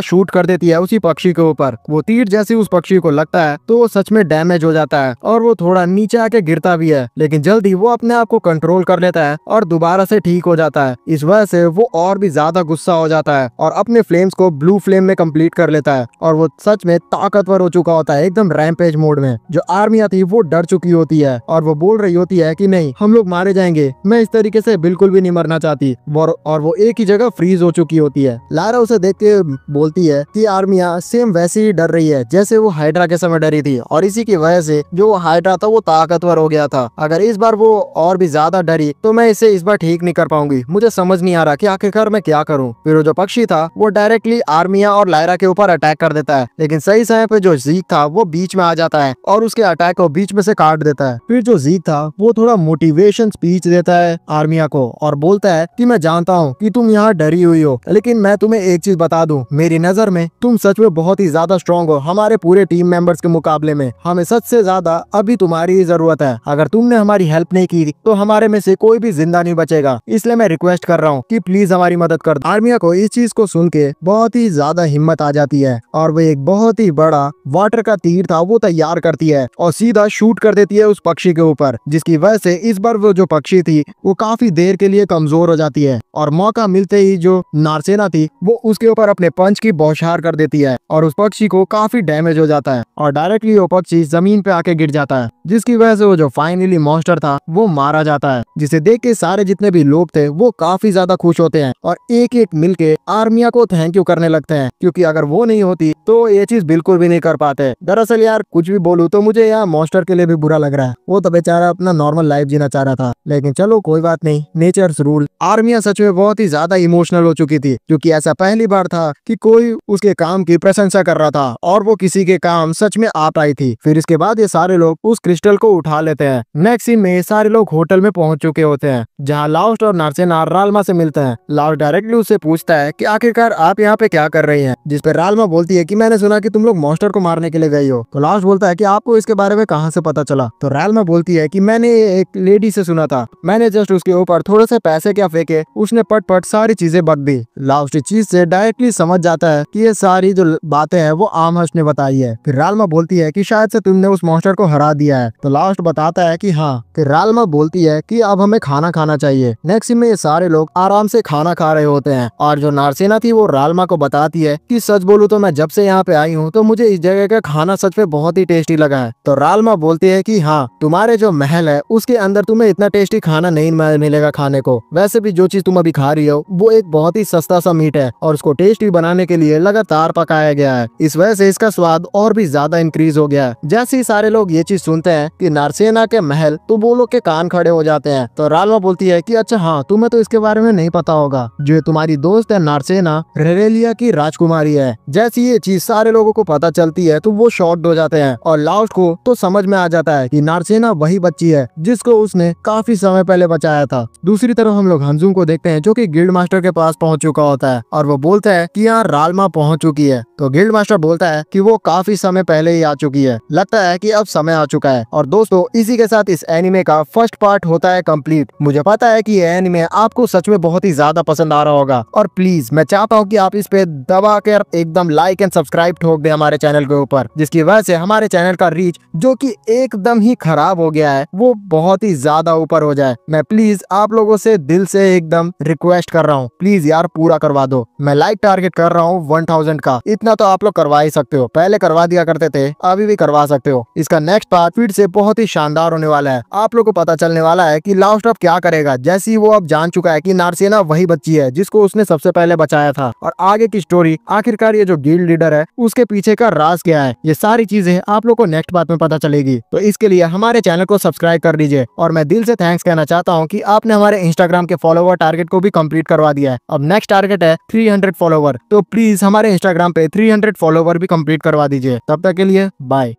शूट कर देती है उसी पक्षी के ऊपर। वो तीर जैसे उस पक्षी को लगता है तो वो सच में डैमेज हो जाता है और वो थोड़ा नीचे आके गिरता भी है, लेकिन जल्दी वो अपने आप को कंट्रोल कर लेता है और दोबारा से ठीक हो जाता है। इस वजह से वो और भी ज्यादा गुस्सा हो जाता है और अपने फ्लेम्स को ब्लू फ्लेम में कंप्लीट कर लेता है और वो सच में ताकतवर हो चुका होता है, एकदम रैम्पेज मोड में। जो आर्मिया थी वो डर चुकी होती है और वो बोल रही होती है कि नहीं, हम लोग मारे जाएंगे, मैं इस तरीके से बिल्कुल भी नहीं मरना चाहती। और वो एक ही जगह फ्रीज हो चुकी होती है। लारा उसे देख के बोलती है कि आर्मिया सेम वैसे ही डर रही है जैसे वो हाइड्रा के समय डरी थी और इसी की वजह से जो वो हाइड्रा था वो ताकतवर हो गया था। अगर इस बार वो और भी ज्यादा डरी तो मैं इसे इस बार ठीक नहीं कर पाऊंगी, मुझे समझ नहीं आ रहा कि आखिरकार मैं क्या करूं। फिर वो जो पक्षी था वो डायरेक्टली आर्मिया और लायरा के ऊपर अटैक कर देता है, लेकिन सही समय पे जो जीक था वो बीच में आ जाता है और उसके अटैक को बीच में से काट देता है। फिर जो जीक था वो थोड़ा मोटिवेशन स्पीच देता है आर्मिया को और बोलता है कि मैं जानता हूँ कि तुम यहाँ डरी हुई हो, लेकिन मैं तुम्हें एक चीज बता दूं, मेरी नजर में तुम सच में बहुत ही ज्यादा स्ट्रॉन्ग हो हमारे पूरे टीम मेंबर्स के मुकाबले में। हमें सच से ज्यादा अभी तुम्हारी ही जरूरत है। अगर तुमने हमारी हेल्प नहीं की तो हमारे में से कोई भी जिंदा नहीं बचेगा, इसलिए मैं रिक्वेस्ट कर रहा हूँ कि प्लीज हमारी मदद कर दो। आर्मिया को इस चीज को सुन के बहुत ही ज्यादा हिम्मत आ जाती है और वो एक बहुत ही बड़ा वाटर का तीर था वो तैयार करती है और सीधा शूट कर देती है उस पक्षी के ऊपर, जिसकी वजह से इस बार वो जो पक्षी थी वो काफी देर के लिए कमजोर हो जाती है और मौका मिलते ही जो नारसेना थी वो उसके ऊपर अपने पंच की बौछार कर देती है और उस पक्षी को काफी डैमेज हो जाता है और डायरेक्टली वो पक्षी जमीन पे आके गिर जाता है, जिसकी वजह से वो जो फाइनली मॉन्स्टर था वो मारा जाता है, जिसे देख के सारे जितने भी लोग थे वो काफी ज्यादा खुश होते हैं और एक एक मिलके आर्मिया को थैंक यू करने लगते हैं, क्योंकि अगर वो नहीं होती तो ये चीज बिल्कुल भी नहीं कर पाते। दरअसल यार कुछ भी बोलूं तो मुझे यहाँ मॉन्स्टर के लिए भी बुरा लग रहा है, वो तो बेचारा अपना नॉर्मल लाइफ जीना चाह रहा था, लेकिन चलो कोई बात नहीं, नेचर्स रूल। आर्मिया सच में बहुत ही ज्यादा इमोशनल हो चुकी थी, क्योंकि ऐसा पहली बार था कि कोई उसके काम की प्रशंसा कर रहा था और वो किसी के काम सच में आ पाई थी। फिर इसके बाद ये सारे लोग उस क्रिस्टल को उठा लेते हैं। नेक्स्ट सीन में ये सारे लोग होटल में पहुंच चुके होते हैं, जहां लाउस्ट और नारसेना रालमा से मिलते हैं। लाउस्ट डायरेक्टली उससे पूछता है कि आखिरकार आप यहाँ पे क्या कर रही हैं, जिस पे रालमा बोलती है कि मैंने सुना कि तुम लोग मॉन्स्टर को मारने के लिए गई हो। तो लाउस्ट बोलता है कि आपको इसके बारे में कहाँ से पता चला। तो रालमा बोलती है कि मैंने एक लेडी से सुना था, मैंने जस्ट उसके ऊपर थोड़े से पैसे क्या फेंके, उसने पट पट सारी चीजें बक दी। लाउस्ट इस चीज से डायरेक्टली समझ जाता है कि ये सारी जो बातें हैं वो आमहर्ष ने बताई है। फिर रालमा बोलती है कि शायद से तुमने उस मॉन्स्टर को हरा दिया है। तो लास्ट बताता है कि हाँ। फिर रालमा बोलती है कि अब हमें खाना खाना चाहिए। नेक्स्ट सीन में ये सारे लोग आराम से खाना खा रहे होते हैं और जो नारसेना थी वो रालमा को बताती है कि सच बोलूं तो मैं जब से यहाँ पे आई हूँ तो मुझे इस जगह का खाना सच में बहुत ही टेस्टी लगा है। तो रालमा बोलती है कि हाँ, तुम्हारे जो महल है उसके अंदर तुम्हें इतना टेस्टी खाना नहीं मिलेगा खाने को, वैसे भी जो चीज तुम अभी खा रही हो वो एक बहुत ही सस्ता सा मीट है और उसको टेस्टी बनाने के लिए लगातार पकाया गया है, इस वजह से इसका स्वाद और भी ज्यादा इंक्रीज हो गया है। जैसे ही सारे लोग ये चीज सुनते हैं कि नारसेना के महल, तो वो लोग के कान खड़े हो जाते हैं। तो रालमा बोलती है कि अच्छा हाँ, तुम्हें तो इसके बारे में नहीं पता होगा, जो तुम्हारी दोस्त है नारसेना रेरेलिया की राजकुमारी है। जैसी ये चीज सारे लोगों को पता चलती है तो वो शॉक्ड हो जाते हैं और लाउस्ट को तो समझ में आ जाता है कि नारसेना वही बच्ची है जिसको उसने काफी समय पहले बचाया था। दूसरी तरफ हम लोग हंजुम को देखते हैं जो कि गिल्ड मास्टर के पास पहुंच चुका होता है और वो बोलता है कि यहाँ रालमा पहुंच चुकी है। तो गिल्ड मास्टर बोलता है कि वो काफी समय पहले ही आ चुकी है, लगता है कि अब समय आ चुका है। और दोस्तों इसी के साथ इस एनिमे का फर्स्ट पार्ट होता है कंप्लीट। मुझे पता है कि ये एनिमे आपको सच में बहुत ही ज्यादा पसंद आ रहा होगा और प्लीज मैं चाहता हूँ कि आप इस पे दबा कर एकदम लाइक एंड सब्सक्राइब ठोक दे हमारे चैनल के ऊपर, जिसकी वजह से हमारे चैनल का रीच जो कि एकदम ही खराब हो गया है वो बहुत ही ज्यादा ऊपर हो जाए। मैं प्लीज आप लोगों से दिल से एकदम रिक्वेस्ट कर रहा हूँ, प्लीज यार पूरा करवा दो। मैं लाइक टारगेट कर रहा हूँ 1000 का, इतना तो आप लोग करवा ही सकते हो, पहले करवा दिया करते थे, अभी भी करवा सकते हो। इसका नेक्स्ट पार्ट फिर से बहुत ही शानदार होने वाला है। आप लोग को पता चलने वाला है कि लाउस्ट अब क्या करेगा, जैसे ही वो अब जान चुका है कि नारसेना वही बच्ची है जिसको उसने सबसे पहले बचाया था, और आगे की स्टोरी आखिरकार ये जो गिल्ड लीडर है उसके पीछे का राज क्या है, ये सारी चीजें आप लोग को नेक्स्ट पार्ट में पता चलेगी। तो इसके लिए हमारे चैनल को सब्सक्राइब कर दीजिए और मैं दिल से थैंक्स कहना चाहता हूँ कि आपने हमारे इंस्टाग्राम के फॉलोवर टारगेट को भी कंप्लीट करवा दिया है। अब नेक्स्ट टारगेट है 300 फॉलोवर, तो प्लीज हमारे इंस्टाग्राम पे 300 फॉलोवर भी कंप्लीट करवा दीजिए। तब तक के लिए बाय।